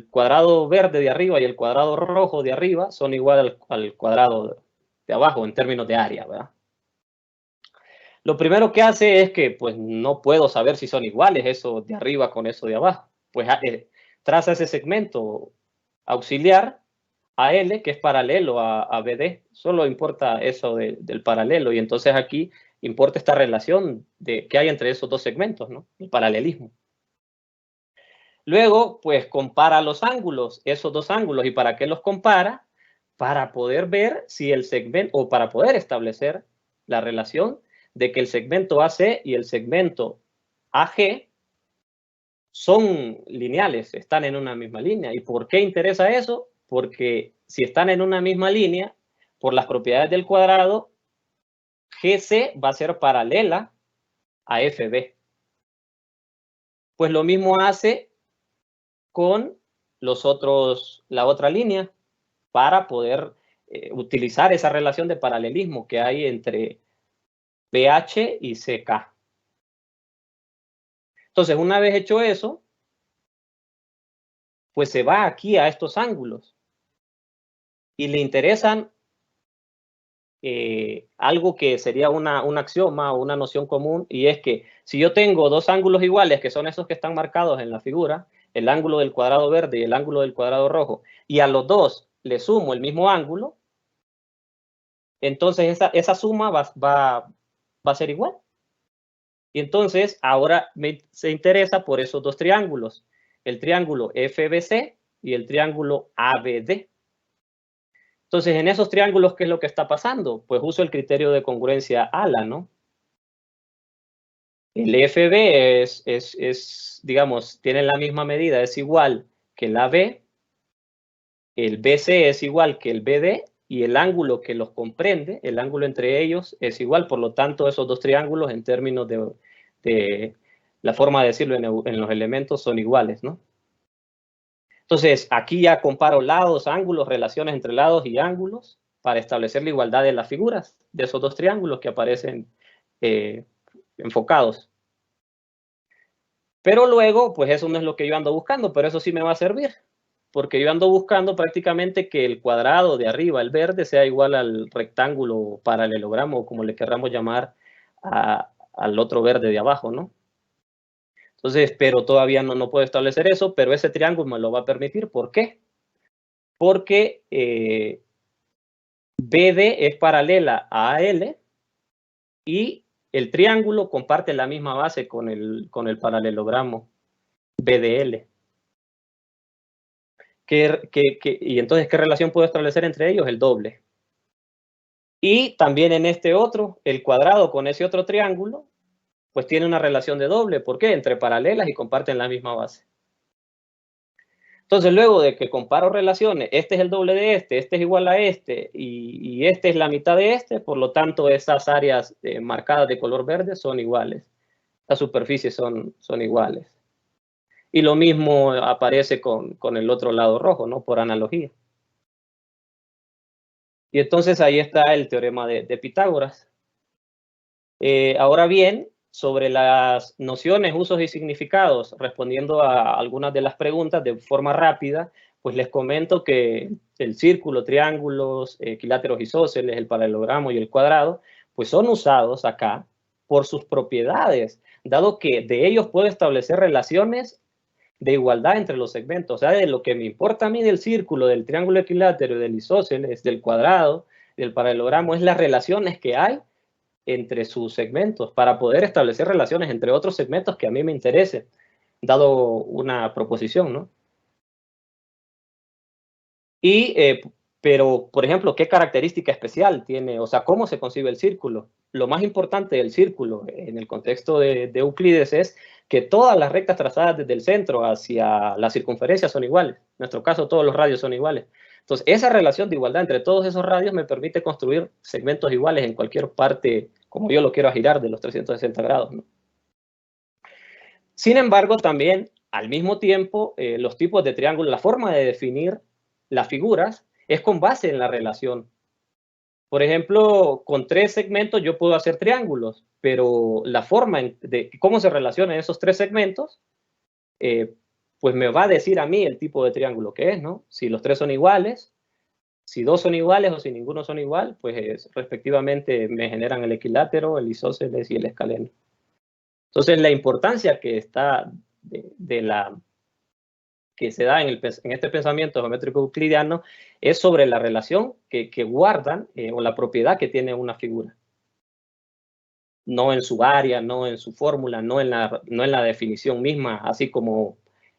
B: cuadrado verde de arriba y el cuadrado rojo de arriba son igual al cuadrado de abajo en términos de área, ¿verdad? Lo primero que hace es que pues no puedo saber si son iguales eso de arriba con eso de abajo. Pues traza ese segmento auxiliar a L que es paralelo a BD. Solo importa eso del paralelo y entonces aquí importa esta relación que hay entre esos dos segmentos, ¿no? El paralelismo. Luego, pues compara los ángulos, esos dos ángulos. ¿Y para qué los compara? Para poder ver si el segmento, o para poder establecer la relación de que el segmento AC y el segmento AG son lineales, están en una misma línea. ¿Y por qué interesa eso? Porque si están en una misma línea, por las propiedades del cuadrado, GC va a ser paralela a FB. Pues lo mismo hace con la otra línea para poder utilizar esa relación de paralelismo que hay entre BH y CK. Entonces, una vez hecho eso, pues se va aquí a estos ángulos y le interesan algo que sería un axioma o una noción común, y es que si yo tengo dos ángulos iguales, que son esos que están marcados en la figura, el ángulo del cuadrado verde y el ángulo del cuadrado rojo, y a los dos le sumo el mismo ángulo, entonces esa suma va a ser igual. Y entonces ahora se interesa por esos dos triángulos, el triángulo FBC y el triángulo ABD. Entonces, en esos triángulos, ¿qué es lo que está pasando? Pues uso el criterio de congruencia ALA, ¿no? El FB digamos, tiene la misma medida, es igual que el AB, el BC es igual que el BD, y el ángulo que los comprende, el ángulo entre ellos, es igual. Por lo tanto, esos dos triángulos, en términos de la forma de decirlo en los elementos, son iguales, ¿no? Entonces, aquí ya comparo lados, ángulos, relaciones entre lados y ángulos para establecer la igualdad de las figuras de esos dos triángulos que aparecen enfocados. Pero luego, pues eso no es lo que yo ando buscando, pero eso sí me va a servir, porque yo ando buscando prácticamente que el cuadrado de arriba, el verde, sea igual al rectángulo paralelogramo, como le querramos llamar al otro verde de abajo, ¿no? Entonces, pero todavía no puedo establecer eso, pero ese triángulo me lo va a permitir. ¿Por qué? Porque BD es paralela a AL y el triángulo comparte la misma base con el paralelogramo BDL. Y entonces, ¿qué relación puedo establecer entre ellos? El doble. Y también en este otro, el cuadrado con ese otro triángulo, pues tiene una relación de doble. ¿Por qué? Entre paralelas y comparten la misma base. Entonces, luego de que comparo relaciones, este es el doble de este es igual a este, y este es la mitad de este, por lo tanto, esas áreas marcadas de color verde son iguales. Las superficies son iguales. Y lo mismo aparece con el otro lado rojo, ¿no? Por analogía. Y entonces ahí está el teorema de Pitágoras. Ahora bien, sobre las nociones, usos y significados, respondiendo a algunas de las preguntas de forma rápida, pues les comento que el círculo, triángulos, equiláteros isósceles, el paralelogramo y el cuadrado, pues son usados acá por sus propiedades, dado que de ellos puedo establecer relaciones de igualdad entre los segmentos. O sea, de lo que me importa a mí del círculo, del triángulo equilátero, del isósceles, del cuadrado, del paralelogramo, es las relaciones que hay entre sus segmentos, para poder establecer relaciones entre otros segmentos que a mí me interesen, dado una proposición, ¿no? Pero, por ejemplo, ¿qué característica especial tiene? O sea, ¿cómo se concibe el círculo? Lo más importante del círculo en el contexto de Euclides es que todas las rectas trazadas desde el centro hacia la circunferencia son iguales. En nuestro caso, todos los radios son iguales. Entonces, esa relación de igualdad entre todos esos radios me permite construir segmentos iguales en cualquier parte, como yo lo quiero girar, de los 360 grados, ¿no? Sin embargo, también, al mismo tiempo, los tipos de triángulos, la forma de definir las figuras es con base en la relación. Por ejemplo, con 3 segmentos yo puedo hacer triángulos, pero la forma de cómo se relacionan esos 3 segmentos, pues me va a decir a mí el tipo de triángulo que es, ¿no? Si los 3 son iguales, si 2 son iguales o si ninguno son igual, pues respectivamente me generan el equilátero, el isósceles y el escaleno. Entonces, la importancia que está que se da en este pensamiento geométrico euclidiano es sobre la relación que guardan o la propiedad que tiene una figura. No en su área, no en su fórmula, no en la definición misma, así como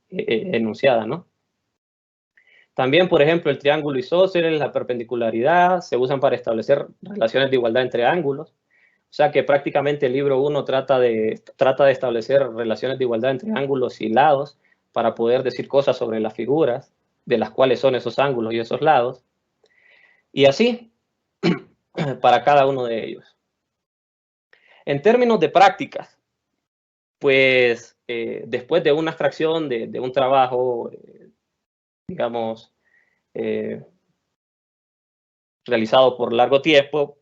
B: enunciada, ¿no? También, por ejemplo, el triángulo isósceles, la perpendicularidad, se usan para establecer relaciones de igualdad entre ángulos. O sea que prácticamente el libro 1 trata de establecer relaciones de igualdad entre ángulos y lados para poder decir cosas sobre las figuras, de las cuales son esos ángulos y esos lados. Y así, para cada uno de ellos. En términos de prácticas, pues después de una abstracción, de un trabajo, digamos, realizado por largo tiempo,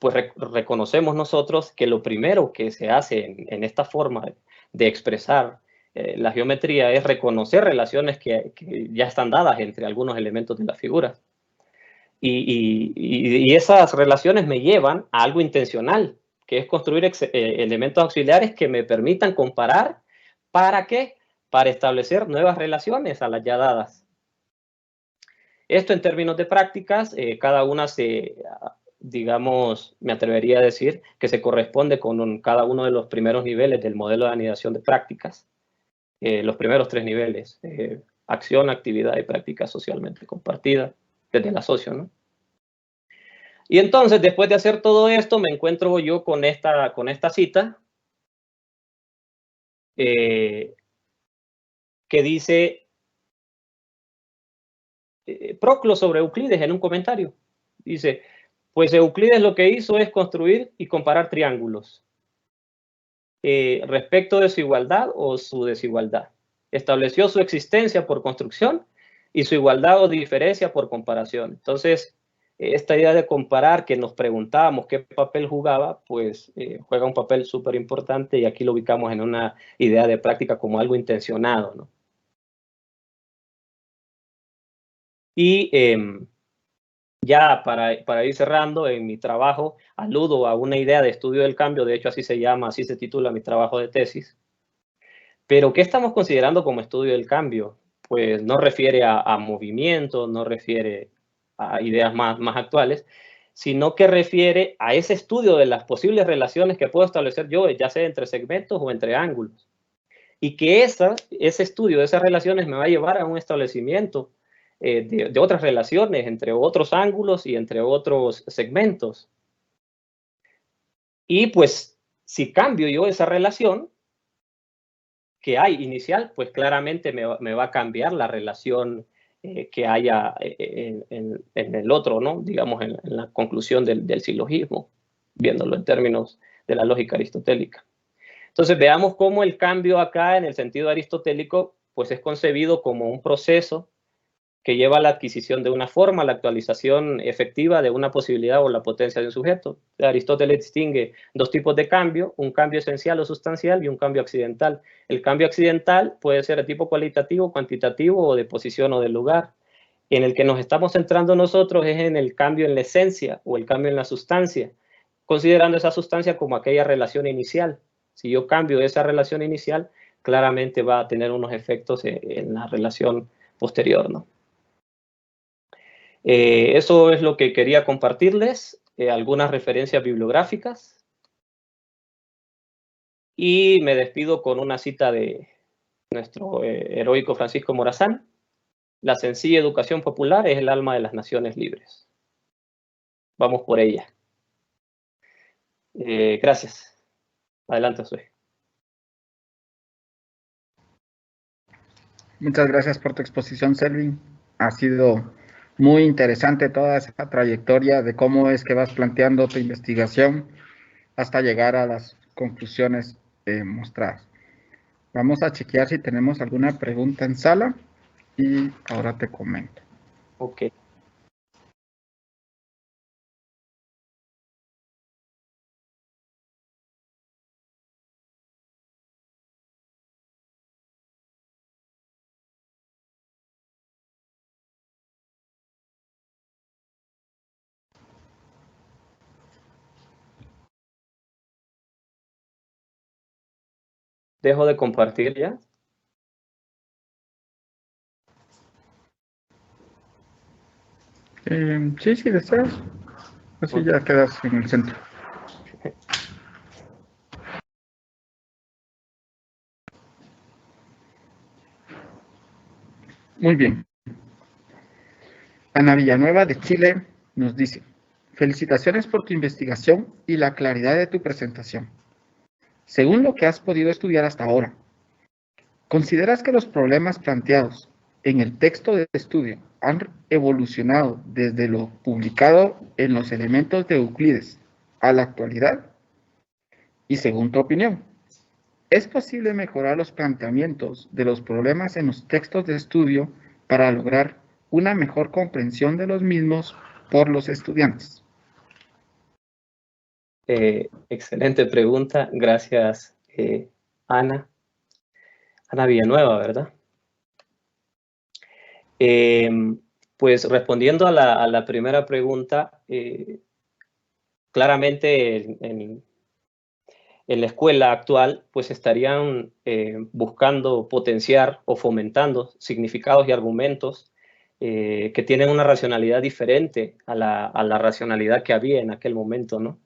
B: pues reconocemos nosotros que lo primero que se hace en esta forma de expresar la geometría es reconocer relaciones que ya están dadas entre algunos elementos de las figuras. Y esas relaciones me llevan a algo intencional, que es construir elementos auxiliares que me permitan comparar. ¿Para qué? Para establecer nuevas relaciones a las ya dadas. Esto en términos de prácticas, cada una digamos, me atrevería a decir que se corresponde con cada uno de los primeros niveles del modelo de anidación de prácticas. Los primeros 3 niveles, acción, actividad y práctica socialmente compartida, desde el asocio, ¿no? Y entonces, después de hacer todo esto, me encuentro yo con esta cita que dice Proclo sobre Euclides en un comentario. Dice, pues Euclides lo que hizo es construir y comparar triángulos respecto de su igualdad o su desigualdad. Estableció su existencia por construcción y su igualdad o diferencia por comparación. Entonces, esta idea de comparar, que nos preguntábamos qué papel jugaba, pues juega un papel súper importante, y aquí lo ubicamos en una idea de práctica como algo intencionado, ¿no? Y ya para ir cerrando, en mi trabajo aludo a una idea de estudio del cambio, de hecho así se titula mi trabajo de tesis. Pero ¿qué estamos considerando como estudio del cambio? Pues no refiere a movimiento, no refiere a ideas más actuales, sino que refiere a ese estudio de las posibles relaciones que puedo establecer yo, ya sea entre segmentos o entre ángulos. Y que ese estudio de esas relaciones me va a llevar a un establecimiento de otras relaciones entre otros ángulos y entre otros segmentos. Y pues, si cambio yo esa relación que hay inicial, pues claramente me va a cambiar la relación que haya en el otro, ¿no? Digamos, en la conclusión del silogismo, viéndolo en términos de la lógica aristotélica. Entonces, veamos cómo el cambio acá, en el sentido aristotélico, pues es concebido como un proceso que lleva a la adquisición de una forma, la actualización efectiva de una posibilidad o la potencia de un sujeto. Aristóteles distingue 2 tipos de cambio, un cambio esencial o sustancial y un cambio accidental. El cambio accidental puede ser de tipo cualitativo, cuantitativo o de posición o de lugar. En el que nos estamos centrando nosotros es en el cambio en la esencia o el cambio en la sustancia, considerando esa sustancia como aquella relación inicial. Si yo cambio esa relación inicial, claramente va a tener unos efectos en la relación posterior, ¿no? Eso es lo que quería compartirles, algunas referencias bibliográficas. Y me despido con una cita de nuestro heroico Francisco Morazán: la sencilla educación popular es el alma de las naciones libres. Vamos por ella. Gracias. Adelante, Josué.
A: Muchas gracias por tu exposición, Selvin. Ha sido muy interesante toda esa trayectoria de cómo es que vas planteando tu investigación hasta llegar a las conclusiones mostradas. Vamos a chequear si tenemos alguna pregunta en sala y ahora te comento.
B: Ok. ¿Dejo de compartir ya?
A: Sí, sí, deseas. Así ya quedas en el centro. Muy bien. Ana Villanueva de Chile nos dice: felicitaciones por tu investigación y la claridad de tu presentación. Según lo que has podido estudiar hasta ahora, ¿consideras que los problemas planteados en el texto de estudio han evolucionado desde lo publicado en los elementos de Euclides a la actualidad? Y según tu opinión, ¿es posible mejorar los planteamientos de los problemas en los textos de estudio para lograr una mejor comprensión de los mismos por los estudiantes?
B: Excelente pregunta. Gracias, Ana. Ana Villanueva, ¿verdad? Pues respondiendo a la primera pregunta, claramente en la escuela actual pues estarían buscando potenciar o fomentando significados y argumentos que tienen una racionalidad diferente a la racionalidad que había en aquel momento, ¿no?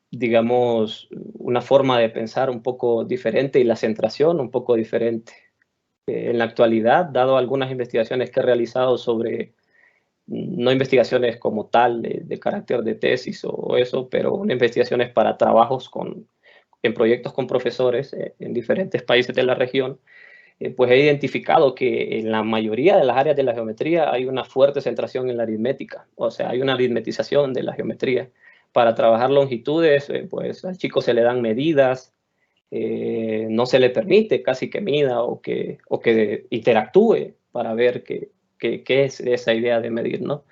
B: Digamos, una forma de pensar un poco diferente y la centración un poco diferente. En la actualidad, dado algunas investigaciones que he realizado sobre, no investigaciones como tal de carácter de tesis o eso, pero investigaciones para trabajos en proyectos con profesores en diferentes países de la región, pues he identificado que en la mayoría de las áreas de la geometría hay una fuerte centración en la aritmética, o sea, hay una aritmetización de la geometría. Para trabajar longitudes, pues al chico se le dan medidas, no se le permite casi que mida o que interactúe para ver qué es esa idea de medir, ¿no?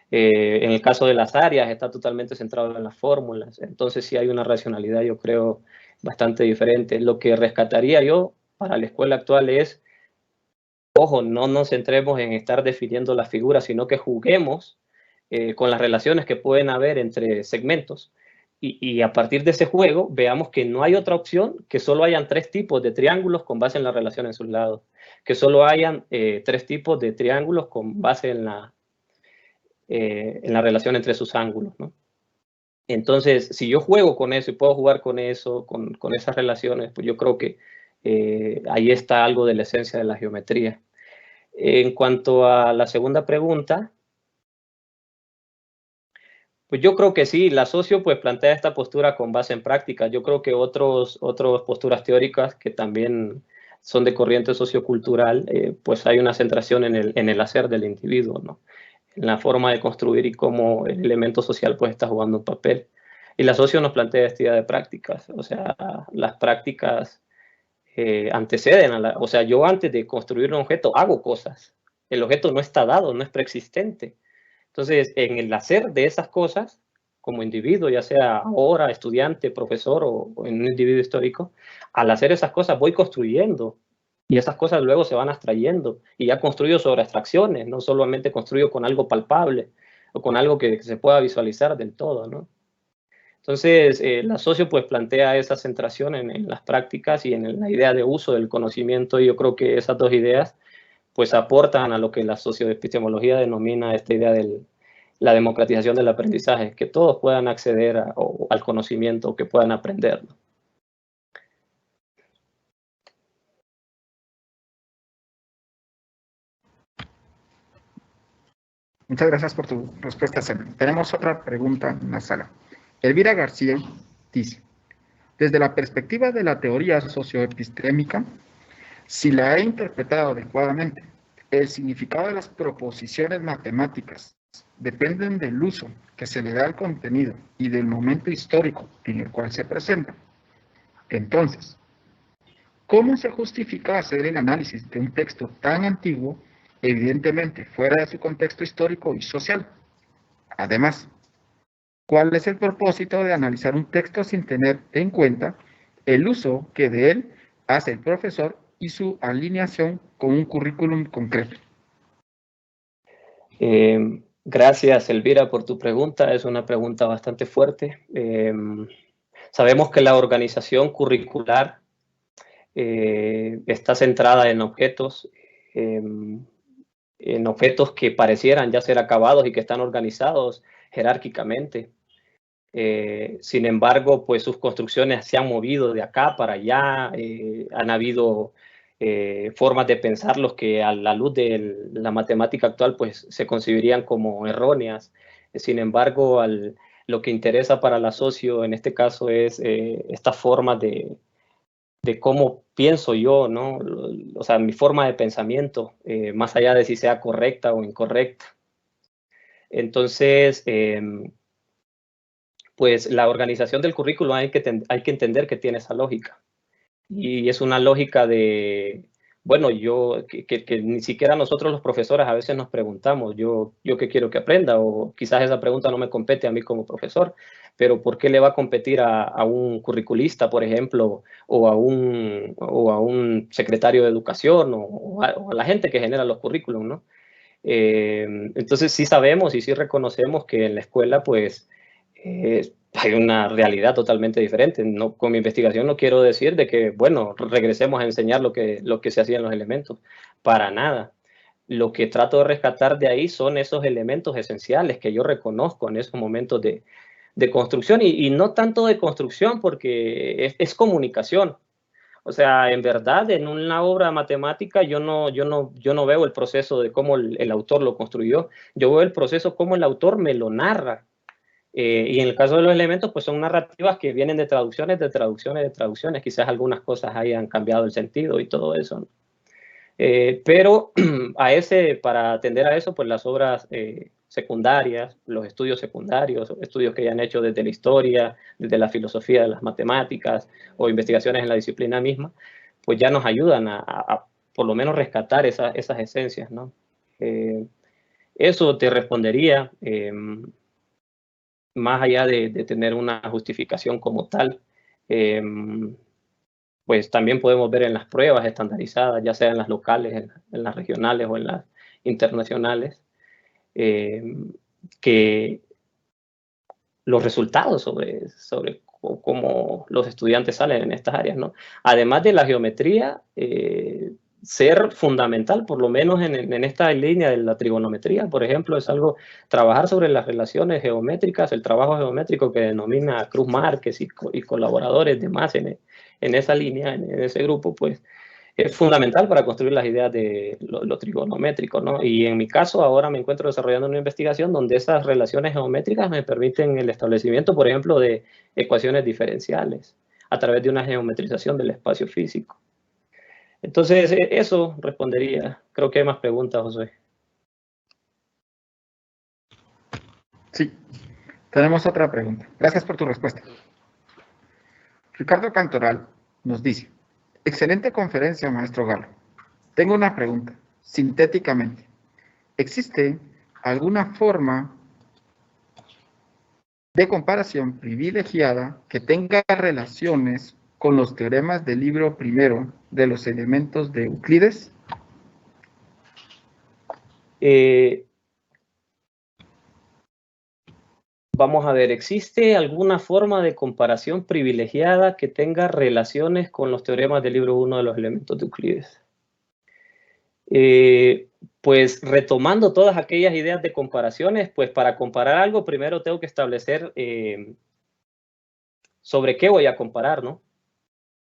B: En el caso de las áreas está totalmente centrado en las fórmulas, entonces sí hay una racionalidad, yo creo, bastante diferente. Lo que rescataría yo para la escuela actual es, ojo, no nos centremos en estar definiendo las figuras, sino que juguemos con las relaciones que pueden haber entre segmentos. Y a partir de ese juego, veamos que no hay otra opción, que solo hayan tres tipos de triángulos con base en la relación en sus lados, que solo hayan tres tipos de triángulos con base en la relación entre sus ángulos, ¿no? Entonces, si yo juego con eso y puedo jugar con eso, con esas relaciones, pues yo creo que ahí está algo de la esencia de la geometría. En cuanto a la segunda pregunta, pues yo creo que sí, la socio pues plantea esta postura con base en práctica. Yo creo que otras posturas teóricas que también son de corriente sociocultural, pues hay una centración en el hacer del individuo, ¿no? En la forma de construir y cómo el elemento social pues está jugando un papel. Y la socio nos plantea esta idea de prácticas, o sea, las prácticas anteceden o sea, yo antes de construir un objeto hago cosas. El objeto no está dado, no es preexistente. Entonces, en el hacer de esas cosas, como individuo, ya sea ahora estudiante, profesor o en un individuo histórico, al hacer esas cosas voy construyendo y esas cosas luego se van abstrayendo y ya construyo sobre abstracciones, no solamente construyo con algo palpable o con algo que se pueda visualizar del todo, ¿no? Entonces, la socio pues plantea esa centración en las prácticas y en la idea de uso del conocimiento, y yo creo que esas dos ideas pues aportan a lo que la socioepistemología denomina esta idea de la democratización del aprendizaje, que todos puedan acceder al conocimiento, que puedan aprenderlo.
A: Muchas gracias por tu respuesta, Selma. Tenemos otra pregunta en la sala. Elvira García dice, desde la perspectiva de la teoría socioepistémica, si la he interpretado adecuadamente, el significado de las proposiciones matemáticas dependen del uso que se le da al contenido y del momento histórico en el cual se presenta. Entonces, ¿cómo se justifica hacer el análisis de un texto tan antiguo, evidentemente fuera de su contexto histórico y social? Además, ¿cuál es el propósito de analizar un texto sin tener en cuenta el uso que de él hace el profesor y su alineación con un currículum concreto?
B: Gracias, Elvira, por tu pregunta. Es una pregunta bastante fuerte. Sabemos que la organización curricular está centrada en objetos que parecieran ya ser acabados y que están organizados jerárquicamente. Sin embargo, pues sus construcciones se han movido de acá para allá, han habido formas de pensarlos que a la luz de la matemática actual pues se concebirían como erróneas. Sin embargo, lo que interesa para la socio en este caso es esta forma de cómo pienso yo, ¿no? O sea, mi forma de pensamiento, más allá de si sea correcta o incorrecta. Entonces, pues la organización del currículo hay que entender que tiene esa lógica. Y es una lógica de, bueno, que ni siquiera nosotros los profesores a veces nos preguntamos, yo qué quiero que aprenda, o quizás esa pregunta no me compete a mí como profesor, pero ¿por qué le va a competir a un curriculista, por ejemplo, o a un secretario de educación, o a la gente que genera los currículums, ¿no? Entonces sí sabemos y sí reconocemos que en la escuela pues hay una realidad totalmente diferente. No, con mi investigación no quiero decir de que, bueno, regresemos a enseñar lo que se hacía en los elementos, para nada. Lo que trato de rescatar de ahí son esos elementos esenciales que yo reconozco en esos momentos de construcción, y no tanto de construcción porque es comunicación. O sea, en verdad, en una obra matemática yo no veo el proceso de cómo el autor lo construyó, yo veo el proceso cómo el autor me lo narra. Y en el caso de los elementos, pues son narrativas que vienen de traducciones, quizás algunas cosas hayan cambiado el sentido y todo eso, ¿no? Pero para atender a eso, pues las obras secundarias, los estudios secundarios, estudios que hayan hecho desde la historia, desde la filosofía de las matemáticas o investigaciones en la disciplina misma, pues ya nos ayudan a por lo menos rescatar esas esencias, ¿no? Eso te respondería, más allá de tener una justificación como tal. Pues también podemos ver en las pruebas estandarizadas, ya sea en las locales, en las regionales o en las internacionales, que los resultados sobre cómo los estudiantes salen en estas áreas, ¿no? Además de la geometría, ser fundamental, por lo menos en esta línea de la trigonometría, por ejemplo, es algo, trabajar sobre las relaciones geométricas, el trabajo geométrico que denomina Cruz Márquez y colaboradores demás en esa línea, en ese grupo, pues es fundamental para construir las ideas de lo trigonométrico, ¿no? Y en mi caso, ahora me encuentro desarrollando una investigación donde esas relaciones geométricas me permiten el establecimiento, por ejemplo, de ecuaciones diferenciales a través de una geometrización del espacio físico. Entonces, eso respondería. Creo que hay más preguntas, José.
A: Sí, tenemos otra pregunta. Gracias por tu respuesta. Ricardo Cantoral nos dice, excelente conferencia, maestro Galo. Tengo una pregunta, sintéticamente. ¿Existe alguna forma de comparación privilegiada que tenga relaciones con los teoremas del libro primero de los elementos de Euclides?
B: Vamos a ver, ¿existe alguna forma de comparación privilegiada que tenga relaciones con los teoremas del libro 1 de los elementos de Euclides? Pues retomando todas aquellas ideas de comparaciones, pues para comparar algo primero tengo que establecer sobre qué voy a comparar, ¿no?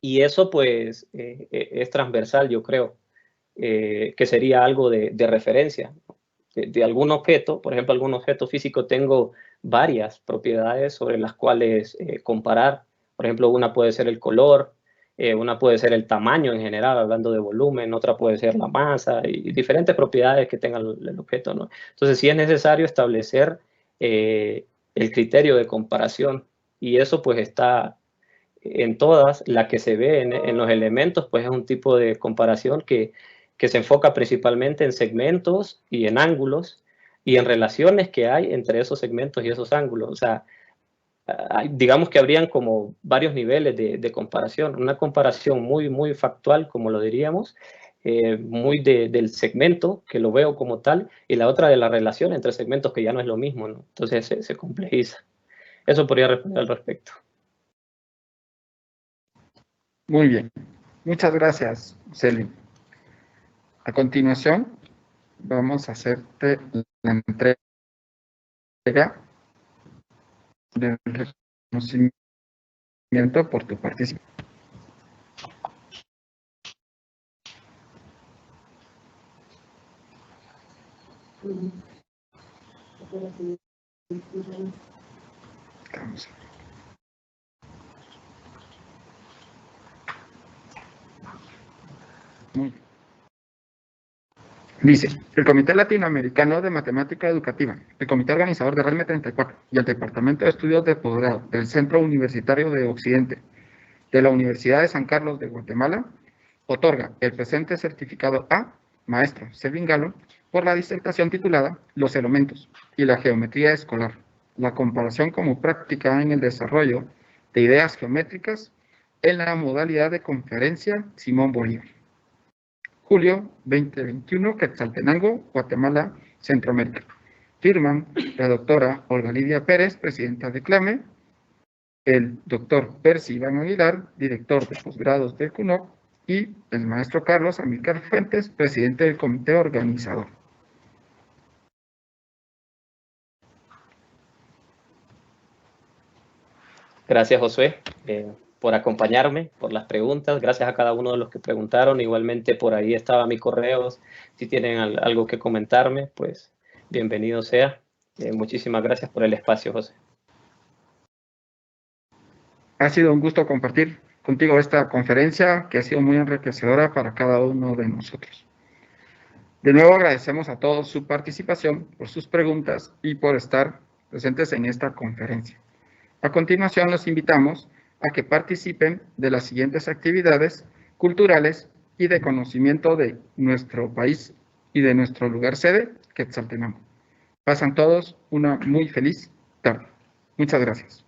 B: Y eso pues es transversal, yo creo, que sería algo de referencia. De algún objeto, por ejemplo, algún objeto físico, tengo varias propiedades sobre las cuales comparar. Por ejemplo, una puede ser el color, una puede ser el tamaño en general, hablando de volumen, otra puede ser la masa y diferentes propiedades que tenga el objeto, ¿no? Entonces, sí es necesario establecer el criterio de comparación y eso pues está en todas, la que se ve en los elementos, pues es un tipo de comparación que se enfoca principalmente en segmentos y en ángulos y en relaciones que hay entre esos segmentos y esos ángulos. O sea, digamos que habrían como varios niveles de comparación. Una comparación muy factual, como lo diríamos, muy del segmento, que lo veo como tal, y la otra de la relación entre segmentos, que ya no es lo mismo, ¿no? Entonces se complejiza. Eso podría responder al respecto.
A: Muy bien. Muchas gracias, Selvin. A continuación, vamos a hacerte la entrega del reconocimiento por tu participación. Vamos a ver. Muy bien. Dice, el Comité Latinoamericano de Matemática Educativa, el Comité Organizador de RELME 34 y el Departamento de Estudios de Posgrado del Centro Universitario de Occidente de la Universidad de San Carlos de Guatemala, otorga el presente certificado a maestro Selvin Galo por la disertación titulada Los elementos y la geometría escolar, la comparación como práctica en el desarrollo de ideas geométricas en la modalidad de conferencia Simón Bolívar. Julio 2021, Quetzaltenango, Guatemala, Centroamérica. Firman la doctora Olga Lidia Pérez, presidenta de CLAME, el doctor Percy Iván Aguilar, director de posgrados del CUNOC, y el maestro Carlos Amílcar Fuentes, presidente del comité organizador.
B: Gracias, Josué, por acompañarme, por las preguntas. Gracias a cada uno de los que preguntaron. Igualmente, por ahí estaba mi correo. Si tienen algo que comentarme, pues bienvenido sea. Muchísimas gracias por el espacio, José.
A: Ha sido un gusto compartir contigo esta conferencia que ha sido muy enriquecedora para cada uno de nosotros. De nuevo agradecemos a todos su participación, por sus preguntas y por estar presentes en esta conferencia. A continuación los invitamos a que participen de las siguientes actividades culturales y de conocimiento de nuestro país y de nuestro lugar sede, Quetzaltenango. Pasan todos una muy feliz tarde. Muchas gracias.